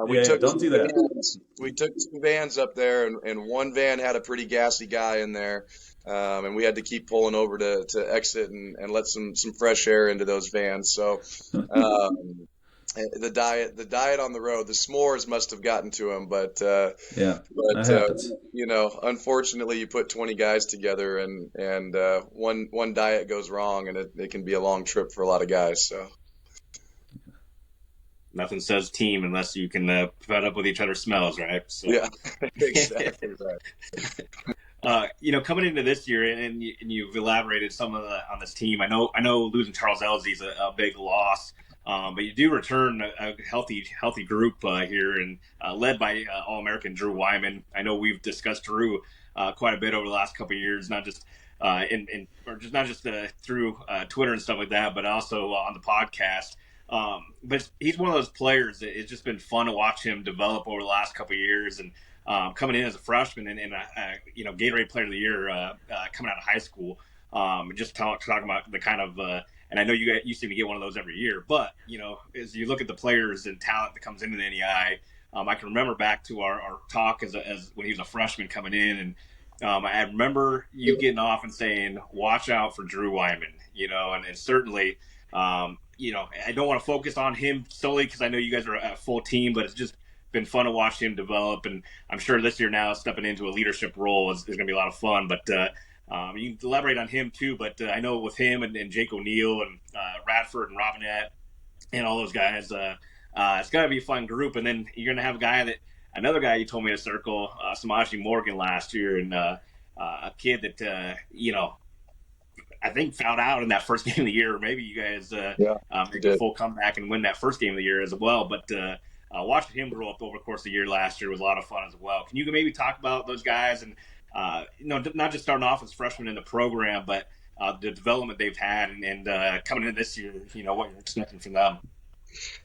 Speaker 3: we took
Speaker 2: don't do that.
Speaker 3: We took 2 vans up there, and one van had a pretty gassy guy in there. And we had to keep pulling over to exit and let some fresh air into those vans. So the diet on the road, the s'mores must have gotten to him. But you know, unfortunately, you put 20 guys together, and one diet goes wrong, and it can be a long trip for a lot of guys. So
Speaker 1: nothing says team unless you can put up with each other's smells, right? So.
Speaker 3: Yeah, exactly right.
Speaker 1: Coming into this year, and you've elaborated some of on this team. I know losing Charles Elsey is a big loss, but you do return a healthy group here, and led by All-American Drew Wyman. I know we've discussed Drew quite a bit over the last couple of years, not just through Twitter and stuff like that, but also on the podcast. But he's one of those players that it's just been fun to watch him develop over the last couple of years, and coming in as a freshman and Gatorade Player of the Year coming out of high school. Just talking about the kind of and I know you seem to get one of those every year, but as you look at the players and talent that comes into the NEI, I can remember back to our talk as when he was a freshman coming in, and I remember you getting off and saying, "Watch out for Drew Wyman," and certainly. I don't want to focus on him solely because I know you guys are a full team, but it's just been fun to watch him develop, and I'm sure this year now stepping into a leadership role is going to be a lot of fun. But you can elaborate on him too. But I know with him and Jake O'Neill and Radford and Robinette and all those guys, it's got to be a fun group. And then you're going to have another guy you told me to circle, Samaje Morgan last year, and a kid that I think found out in that first game of the year. Maybe you guys make a full comeback and win that first game of the year as well. But watching him grow up over the course of the year last year was a lot of fun as well. Can you maybe talk about those guys and not just starting off as freshmen in the program, but the development they've had and coming in this year, what you're expecting from them?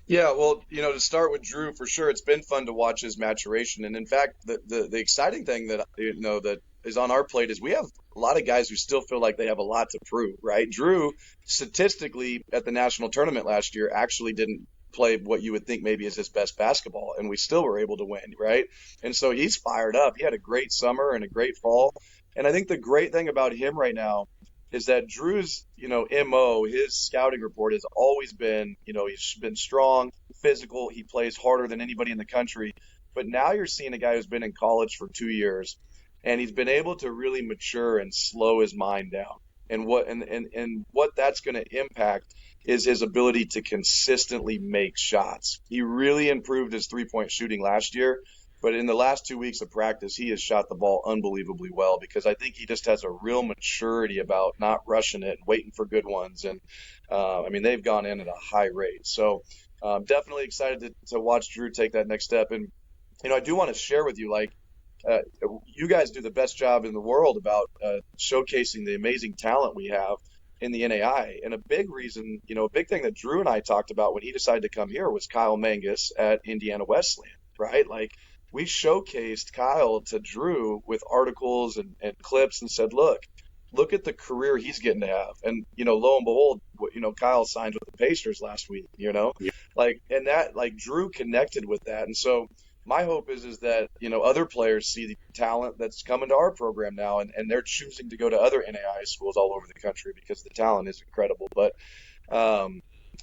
Speaker 3: Yeah, well, to start with Drew, for sure, it's been fun to watch his maturation. And in fact, the exciting thing that that is on our plate is we have a lot of guys who still feel like they have a lot to prove, right? Drew, statistically, at the national tournament last year, actually didn't play what you would think maybe is his best basketball, and we still were able to win, right? And so he's fired up. He had a great summer and a great fall. And I think the great thing about him right now is that Drew's, MO, his scouting report has always been, he's been strong, physical. He plays harder than anybody in the country. But now you're seeing a guy who's been in college for 2 years, and he's been able to really mature and slow his mind down. And what that's going to impact is his ability to consistently make shots. He really improved his three-point shooting last year, but in the last 2 weeks of practice, he has shot the ball unbelievably well because I think he just has a real maturity about not rushing it and waiting for good ones. And, they've gone in at a high rate. So definitely excited to watch Drew take that next step. And, I do want to share with you, you guys do the best job in the world about showcasing the amazing talent we have in the NAIA. And a big reason, a big thing that Drew and I talked about when he decided to come here was Kyle Mangus at Indiana Wesleyan, right? We showcased Kyle to Drew with articles and clips and said, look at the career he's getting to have. And, lo and behold, Kyle signed with the Pacers last week,
Speaker 1: Yeah.
Speaker 3: Drew connected with that. And so my hope is that, other players see the talent that's coming to our program now, and they're choosing to go to other NAIA schools all over the country because the talent is incredible. But, I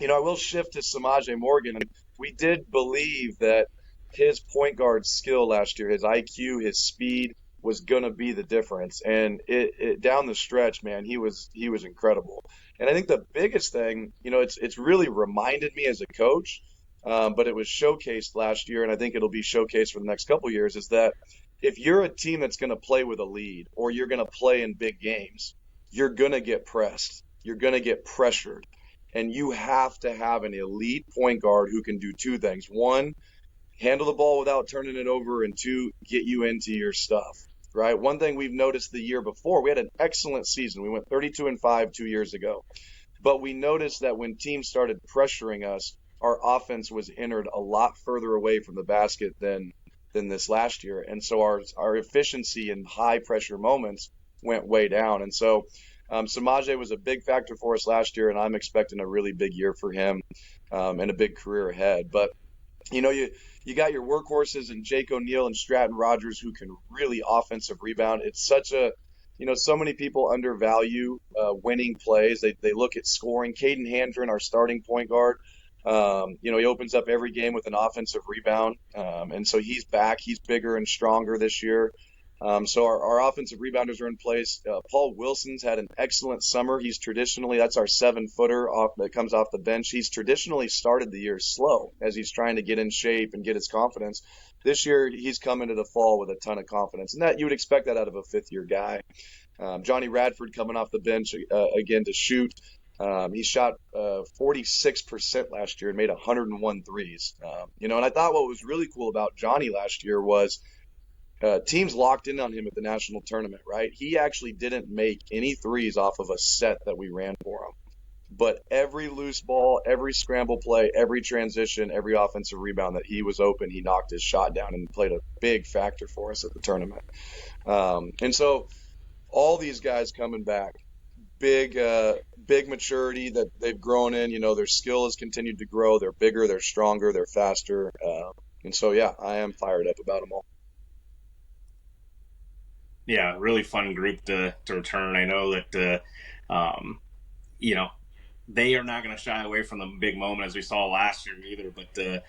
Speaker 3: will shift to Samaje Morgan. We did believe that his point guard skill last year, his IQ, his speed was going to be the difference. And it down the stretch, man, he was incredible. And I think the biggest thing, it's really reminded me as a coach, but it was showcased last year, and I think it'll be showcased for the next couple of years, is that if you're a team that's going to play with a lead or you're going to play in big games, you're going to get pressed. You're going to get pressured. And you have to have an elite point guard who can do two things. One, handle the ball without turning it over, and two, get you into your stuff, right? One thing we've noticed the year before, we had an excellent season. We went 32-5 2 years ago. But we noticed that when teams started pressuring us, our offense was entered a lot further away from the basket than this last year. And so our efficiency in high pressure moments went way down. And so Samaje was a big factor for us last year, and I'm expecting a really big year for him and a big career ahead. But, you got your workhorses in Jake O'Neill and Stratton Rogers who can really offensive rebound. It's such a, so many people undervalue winning plays. They look at scoring. Caden Handren, our starting point guard, he opens up every game with an offensive rebound. And so he's back. He's bigger and stronger this year. So our offensive rebounders are in place. Paul Wilson's had an excellent summer. That's our 7-footer that comes off the bench. He's traditionally started the year slow as he's trying to get in shape and get his confidence. this year he's come into the fall with a ton of confidence, and that you would expect that out of a fifth-year guy. Johnny Radford coming off the bench again to shoot. He shot 46% last year and made 101 threes. And I thought what was really cool about Johnny last year was teams locked in on him at the national tournament, right? He actually didn't make any threes off of a set that we ran for him. But every loose ball, every scramble play, every transition, every offensive rebound that he was open, he knocked his shot down and played a big factor for us at the tournament. And so all these guys coming back, big maturity that they've grown in. Their skill has continued to grow. They're bigger, they're stronger, they're faster. And so, yeah, I am fired up about them all.
Speaker 1: Yeah, really fun group to return. I know that, they are not going to shy away from the big moment as we saw last year either, but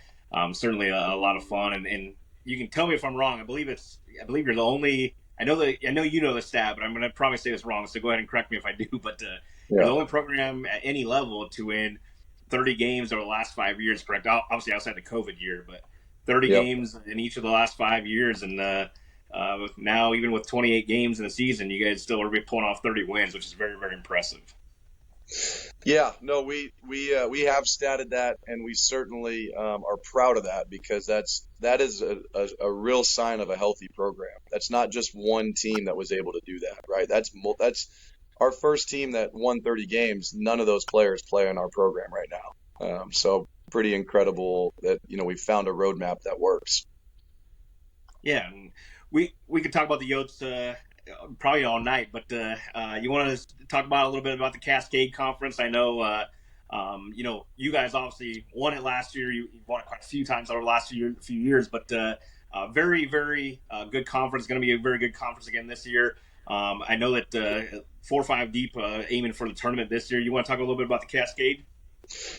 Speaker 1: certainly a lot of fun. And you can tell me if I'm wrong. I believe you're the only, I know you know the stat, but I'm going to probably say this wrong, so go ahead and correct me if I do, but you're the only program at any level to win 30 games over the last 5 years, correct? Obviously outside the COVID year, but 30 games in each of the last 5 years, and now even with 28 games in the season, you guys still are pulling off 30 wins, which is very, very impressive.
Speaker 3: Yeah, no, we have statted that, and we certainly are proud of that, because that is a real sign of a healthy program. That's not just one team that was able to do that, right? That's our first team that won 30 games. None of those players play in our program right now. So pretty incredible that we found a roadmap that works.
Speaker 1: Yeah, we could talk about the Yotes probably all night, but you want to talk about a little bit about the Cascade Conference? I know, you guys obviously won it last year. You won it quite a few times over the last few years, but very, very good conference. Going to be a very good conference again this year. I know that 4 or 5 deep aiming for the tournament this year. You want to talk a little bit about the Cascade?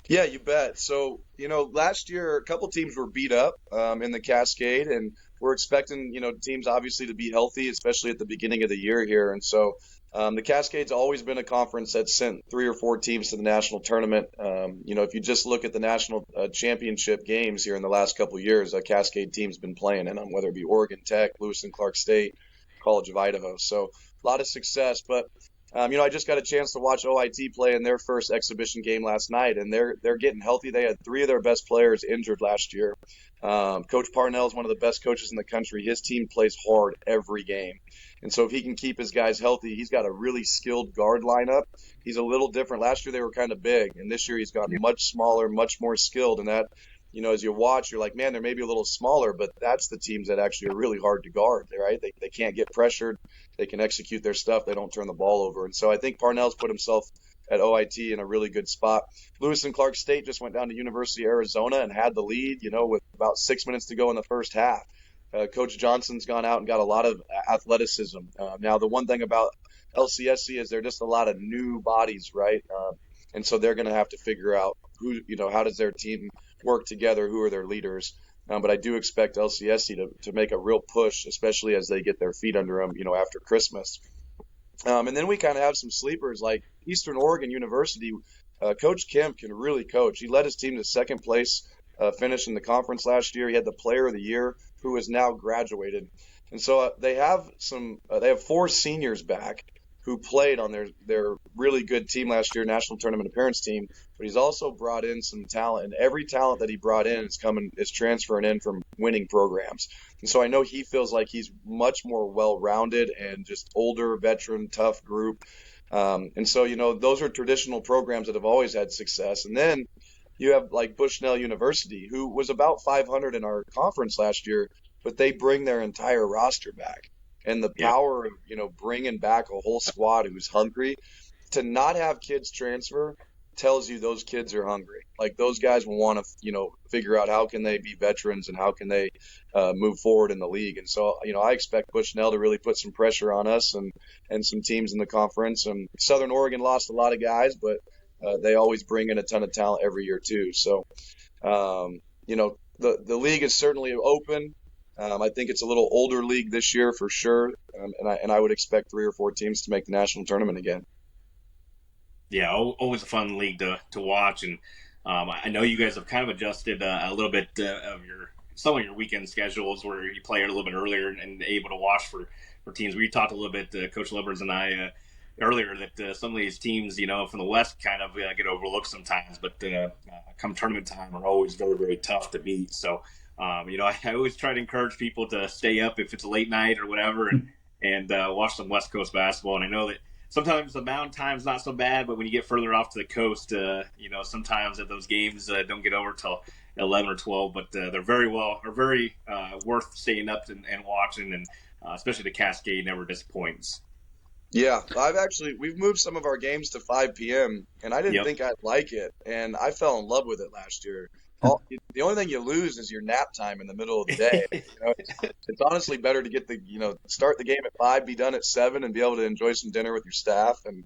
Speaker 3: Yeah, you bet. So, last year a couple teams were beat up in the Cascade, and we're expecting, teams obviously to be healthy, especially at the beginning of the year here. And so the Cascade's always been a conference that's sent 3 or 4 teams to the national tournament. If you just look at the national championship games here in the last couple of years, a Cascade team's been playing in them, whether it be Oregon Tech, Lewis and Clark State, College of Idaho. So a lot of success, but I just got a chance to watch OIT play in their first exhibition game last night, and they're getting healthy. They had 3 of their best players injured last year. Coach Parnell is one of the best coaches in the country. His team plays hard every game. And so if he can keep his guys healthy, he's got a really skilled guard lineup. He's a little different. Last year they were kind of big, and this year he's gotten much smaller, much more skilled. And that, as you watch, you're like, man, they're maybe a little smaller, but that's the teams that actually are really hard to guard, right? They can't get pressured. They can execute their stuff. They don't turn the ball over. And so I think Parnell's put himself at OIT in a really good spot. Lewis and Clark State just went down to University of Arizona and had the lead, with about 6 minutes to go in the first half. Coach Johnson's gone out and got a lot of athleticism. Now, the one thing about LCSC is they're just a lot of new bodies, right? And so they're going to have to figure out who, how does their team work together? Who are their leaders? But I do expect LCSC to make a real push, especially as they get their feet under them, after Christmas. And then we kind of have some sleepers like Eastern Oregon University. Coach Kemp can really coach. He led his team to second place finish in the conference last year. He had the player of the year who has now graduated. And so they have 4 seniors back who played on their really good team last year, national tournament appearance team. But he's also brought in some talent, and every talent that he brought in is transferring in from winning programs. And so I know he feels like he's much more well-rounded and just older, veteran, tough group. And so, those are traditional programs that have always had success. And then you have like Bushnell University, who was about 500 in our conference last year, but they bring their entire roster back. And the power of, bringing back a whole squad who's hungry to not have kids transfer tells you those kids are hungry. Like those guys want to, figure out how can they be veterans and how can they move forward in the league. And so, I expect Bushnell to really put some pressure on us and some teams in the conference. And Southern Oregon lost a lot of guys, but they always bring in a ton of talent every year too. So, the league is certainly open. I think it's a little older league this year for sure, and I would expect 3 or 4 teams to make the national tournament again.
Speaker 1: Yeah, always a fun league to watch, and I know you guys have kind of adjusted a little bit of your some of your weekend schedules where you play a little bit earlier and able to watch for teams. We talked a little bit, Coach Lubbers and I, earlier, that some of these teams, from the West kind of get overlooked sometimes, but come tournament time are always very, very tough to beat. So, I always try to encourage people to stay up if it's a late night or whatever and watch some West Coast basketball. And I know that sometimes the mountain time's not so bad, but when you get further off to the coast, sometimes those games don't get over till 11 or 12, but they're very worth staying up and watching, and especially the Cascade never disappoints.
Speaker 3: Yeah, we've moved some of our games to 5 p.m. and I didn't think I'd like it, and I fell in love with it last year. The only thing you lose is your nap time in the middle of the day. It's honestly better to get start the game at 5, be done at 7, and be able to enjoy some dinner with your staff and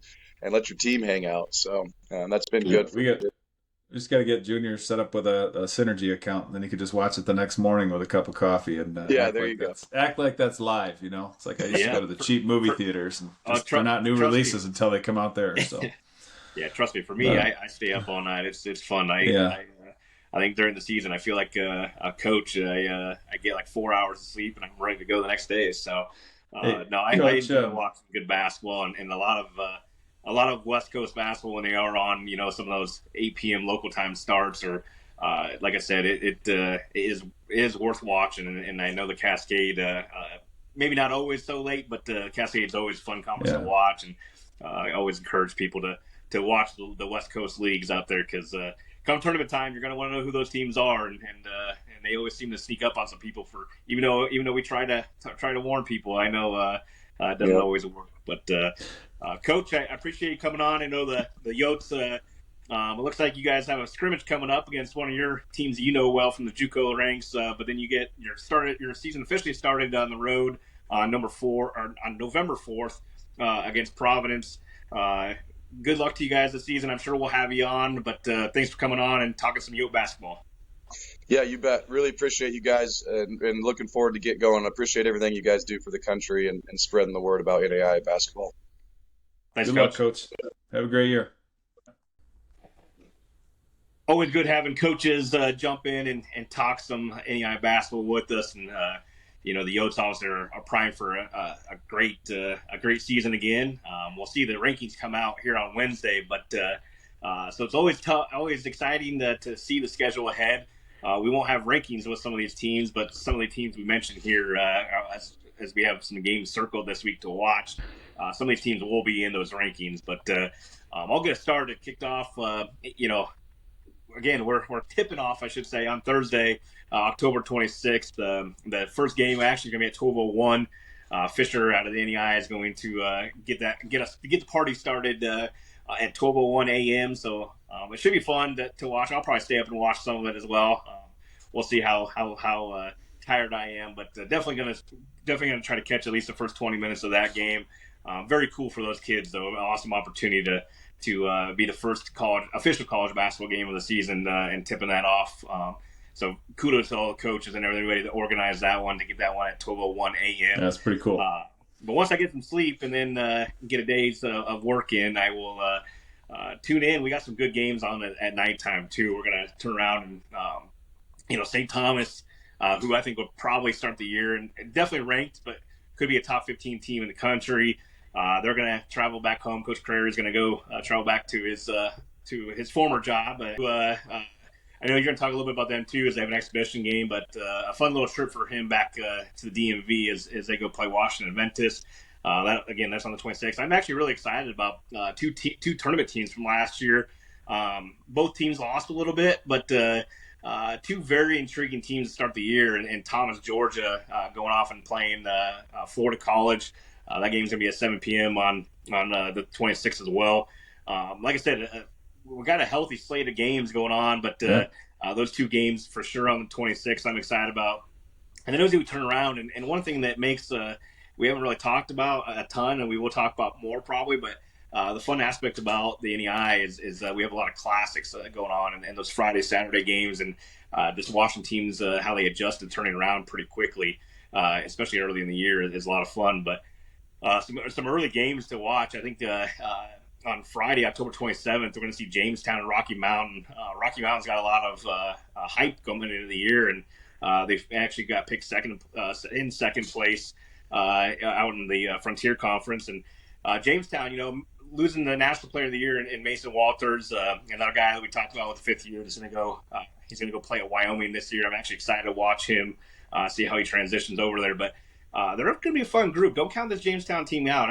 Speaker 3: let your team hang out. So that's been good.
Speaker 2: We just got to get Junior set up with a Synergy account, and then he could just watch it the next morning with a cup of coffee and
Speaker 3: there you go.
Speaker 2: Act like that's live. It's like I used to go to the cheap movie theaters and just turn out new releases until they come out there. So
Speaker 1: yeah, trust me. For me, I stay up all night. It's fun. I think during the season, I feel like a coach. I get like 4 hours of sleep, and I'm ready to go the next day. So I enjoy watching good basketball and a lot of West Coast basketball when they are on, some of those 8 p.m. local time starts, or like I said, it is worth watching. And I know the Cascade, maybe not always so late, but the Cascade is always a fun conference to watch. And I always encourage people to watch the West Coast leagues out there, because come tournament time, you're going to want to know who those teams are, and they always seem to sneak up on some people for even though we try to warn people. I know it doesn't always work, but Coach, I appreciate you coming on. I know the Yotes. It looks like you guys have a scrimmage coming up against one of your teams that well from the JUCO ranks, but then you get your season officially started on the road on November 4th against Providence. Good luck to you guys this season. I'm sure we'll have you on, but thanks for coming on and talking some Yote basketball.
Speaker 3: Yeah, you bet. Really appreciate you guys, and looking forward to get going. I appreciate everything you guys do for the country and spreading the word about NAIA basketball.
Speaker 1: Thanks,
Speaker 2: Good luck, Coach. Have a great year.
Speaker 1: Always good having coaches jump in and talk some NAIA basketball with us, and the Yotes obviously are primed for a great season again. We'll see the rankings come out here on Wednesday, but so it's always exciting to see the schedule ahead. We won't have rankings with some of these teams, but some of the teams we mentioned here, as we have some games circled this week to watch, some of these teams will be in those rankings. But I'll get us started, kicked off. Again, we're tipping off, I should say, on Thursday, October 26th. The first game actually going to be at 12:01. Fisher out of the NAIA is going to get the party started at 12:01 a.m. So it should be fun to watch. I'll probably stay up and watch some of it as well. We'll see how tired I am, but definitely gonna try to catch at least the first 20 minutes of that game. Very cool for those kids, though. An awesome opportunity to be the first official college basketball game of the season and tipping that off. So kudos to all the coaches and everybody that organized that one to get that one at 12:01 a.m.
Speaker 2: That's pretty cool.
Speaker 1: But once I get some sleep and then get a day's of work in, I will tune in. We got some good games on at nighttime too. We're gonna turn around and St. Thomas, who I think will probably start the year and definitely ranked, but could be a top 15 team in the country. They're going to travel back home. Coach Crary is going to go travel back to his former job. I know you're going to talk a little bit about them too, as they have an exhibition game, but a fun little trip for him back to the DMV as they go play Washington Adventist. That's on the 26th. I'm actually really excited about two tournament teams from last year. Both teams lost a little bit, but two very intriguing teams to start the year, and Thomas, Georgia, going off and playing Florida College. That game's going to be at 7 p.m. on the 26th as well. Like I said, we've got a healthy slate of games going on, but those two games for sure on the 26th I'm excited about. And then as we turn around, and one thing that makes we haven't really talked about a ton, and we will talk about more probably, but the fun aspect about the NAIA is we have a lot of classics going on, and those Friday, Saturday games, and just watching teams, how they adjust and turning around pretty quickly, especially early in the year, is a lot of fun. But some early games to watch. I think on Friday, October 27th, we're going to see Jamestown and Rocky Mountain. Rocky Mountain's got a lot of hype coming into the year, and They actually got picked in second place out in the Frontier Conference. And Jamestown, losing the National Player of the Year in Mason Walters, another guy that we talked about with the fifth year, is going to go. He's going to go play at Wyoming this year. I'm actually excited to watch him, see how he transitions over there. But they're going to be a fun group. Don't count this Jamestown team out.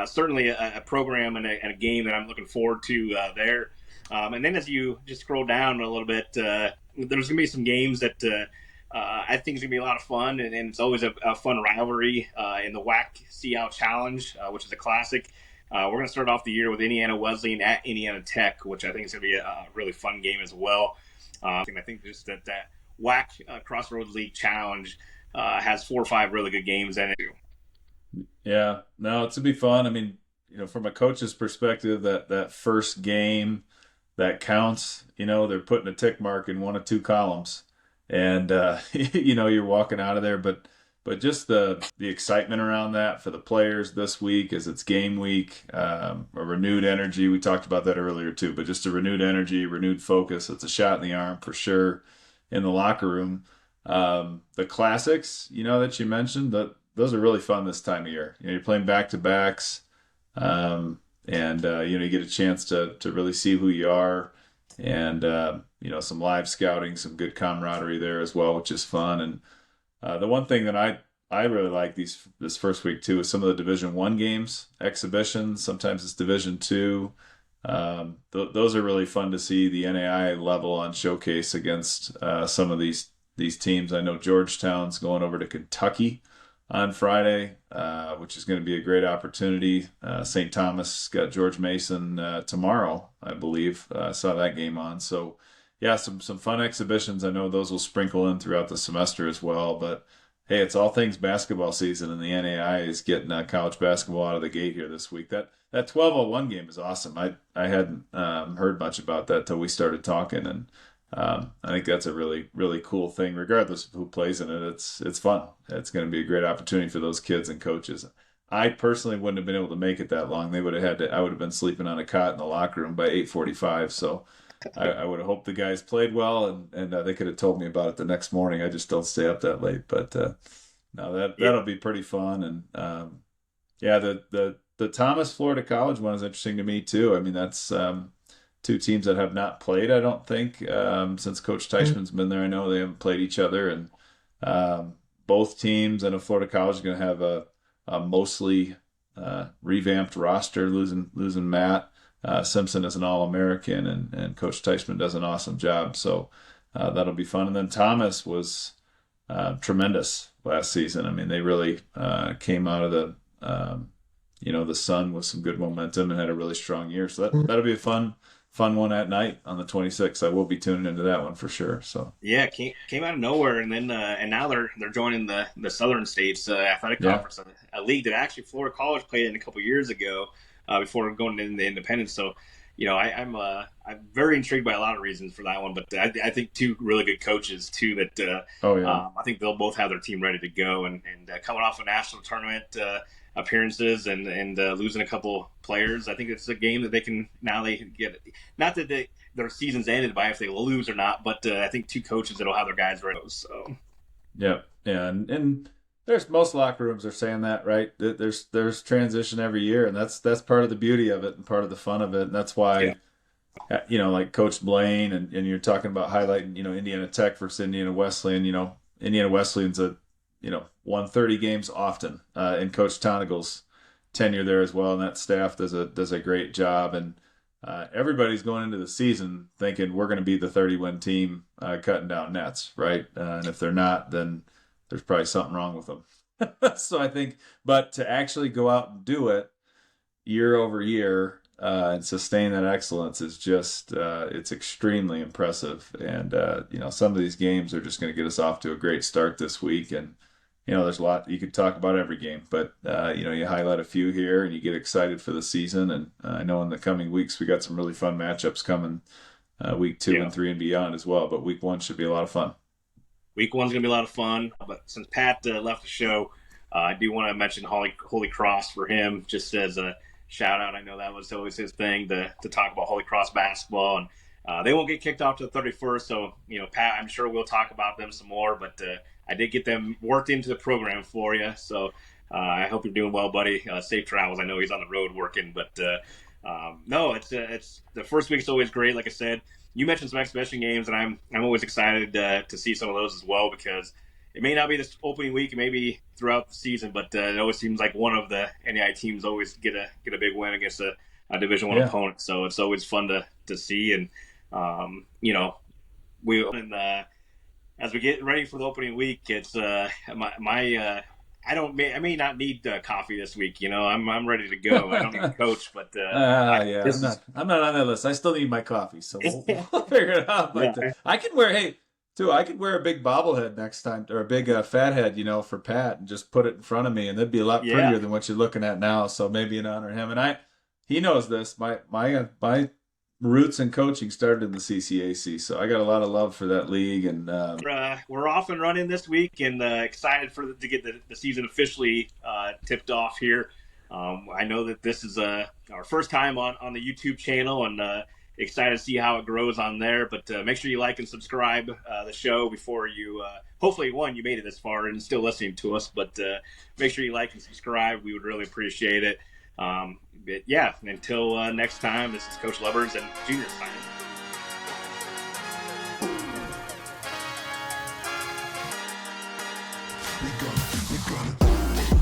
Speaker 1: Certainly a program and a game that I'm looking forward to there. And then as you just scroll down a little bit, there's going to be some games that I think is going to be a lot of fun, and it's always a fun rivalry in the WAC Sea Challenge, which is a classic. We're going to start off the year with Indiana Wesleyan at Indiana Tech, which I think is going to be a really fun game as well. And I think just that WAC Crossroads League Challenge has 4 or 5 really good games in it.
Speaker 2: Yeah, no, it's going to be fun. I mean, from a coach's perspective, that first game that counts, they're putting a tick mark in 1 of 2 columns. And, you're walking out of there. But just the excitement around that for the players this week as it's game week, a renewed energy. We talked about that earlier too, but just a renewed energy, renewed focus. It's a shot in the arm for sure in the locker room. The classics, that you mentioned, those are really fun this time of year. You're playing back-to-backs, and you get a chance to really see who you are, and some live scouting, some good camaraderie there as well, which is fun. And the one thing that I really like this first week too is some of the Division I games, exhibitions. Sometimes it's Division II. Those are really fun to see the NAIA level on showcase against some of these teams. I know Georgetown's going over to Kentucky on Friday, which is going to be a great opportunity. St. Thomas got George Mason tomorrow, I believe. I saw that game on. So, yeah, some fun exhibitions. I know those will sprinkle in throughout the semester as well. But, hey, it's all things basketball season, and the NAIA is getting college basketball out of the gate here this week. That 12:01 game is awesome. I hadn't heard much about that till we started talking, and I think that's a really, really cool thing. Regardless of who plays in it, it's fun. It's going to be a great opportunity for those kids and coaches. I personally wouldn't have been able to make it that long. They would have had to. I would have been sleeping on a cot in the locker room by 8:45. So I would have hoped the guys played well, and they could have told me about it the next morning. I just don't stay up that late. But no, that'll be pretty fun. And the Thomas Florida College one is interesting to me too. I mean, that's 2 teams that have not played, I don't think, since Coach Teichman's been there. I know they haven't played each other, and both teams. I know Florida College is going to have a mostly revamped roster, losing Matt Simpson as an All-American, and Coach Teichman does an awesome job. So that'll be fun. And then Thomas was tremendous last season. I mean, they really came out of the sun with some good momentum and had a really strong year. So that'll be a fun one at night on the 26th. I will be tuning into that one for sure. So
Speaker 1: yeah, came out of nowhere, and then and now they're joining the Southern States Athletic Conference, a league that actually Florida College played in a couple years ago before going into independence. So I'm very intrigued by a lot of reasons for that one, but I think 2 really good coaches too that I think they'll both have their team ready to go, and coming off a national tournament appearances and losing a couple players, I think it's a game that they can get. Not that their season's ended by if they lose or not, but I think 2 coaches that'll have their guys ready. So
Speaker 2: yeah, and there's most locker rooms are saying that, right? There's transition every year, and that's part of the beauty of it and part of the fun of it, and that's why. Yeah. Like Coach Blaine, and you're talking about highlighting, Indiana Tech versus Indiana Wesleyan. Indiana Wesleyan's won 30 games often in Coach Tonigal's tenure there as well, and that staff does a great job. And everybody's going into the season thinking we're going to be the 30-win team cutting down nets, right? And if they're not, then there's probably something wrong with them. So I think, but to actually go out and do it year over year and sustain that excellence is just it's extremely impressive. And some of these games are just going to get us off to a great start this week. And there's a lot you could talk about every game, but you highlight a few here and you get excited for the season. And I know in the coming weeks we got some really fun matchups coming, week 2 and 3 and beyond as well. But week 1 should be a lot of fun.
Speaker 1: Week 1's gonna be a lot of fun. But since Pat left the show, I do want to mention Holy Cross for him, just as a shout out. I know that was always his thing to talk about Holy Cross basketball, and They won't get kicked off to the 31st, so Pat, I'm sure we'll talk about them some more. But I did get them worked into the program for you, so I hope you're doing well, buddy. Safe travels. I know he's on the road working, but no, it's the first week's always great. Like I said, you mentioned some exhibition games, and I'm always excited to see some of those as well, because it may not be this opening week, it may be throughout the season, but it always seems like one of the NAIA teams always get a big win against a Division I opponent. So it's always fun to see, and as we get ready for the opening week, it's I may not need coffee this week. I'm ready to go. I don't need to coach, but
Speaker 2: I'm not on that list. I still need my coffee, so we'll figure it out. But I could wear a big bobblehead next time, or a big fat head, for Pat, and just put it in front of me, and that'd be a lot prettier than what you're looking at now. So maybe in honor of him, and he knows this. My roots in coaching started in the CCAC, so I got a lot of love for that league. And
Speaker 1: we're off and running this week, and excited to get the season officially tipped off here. I know that this is our first time on the YouTube channel, and excited to see how it grows on there. But make sure you like and subscribe the show before you. Hopefully, you made it this far and still listening to us. But make sure you like and subscribe. We would really appreciate it. But yeah, until next time, this is Coach Lubbers and Junior signing.
Speaker 4: We gonna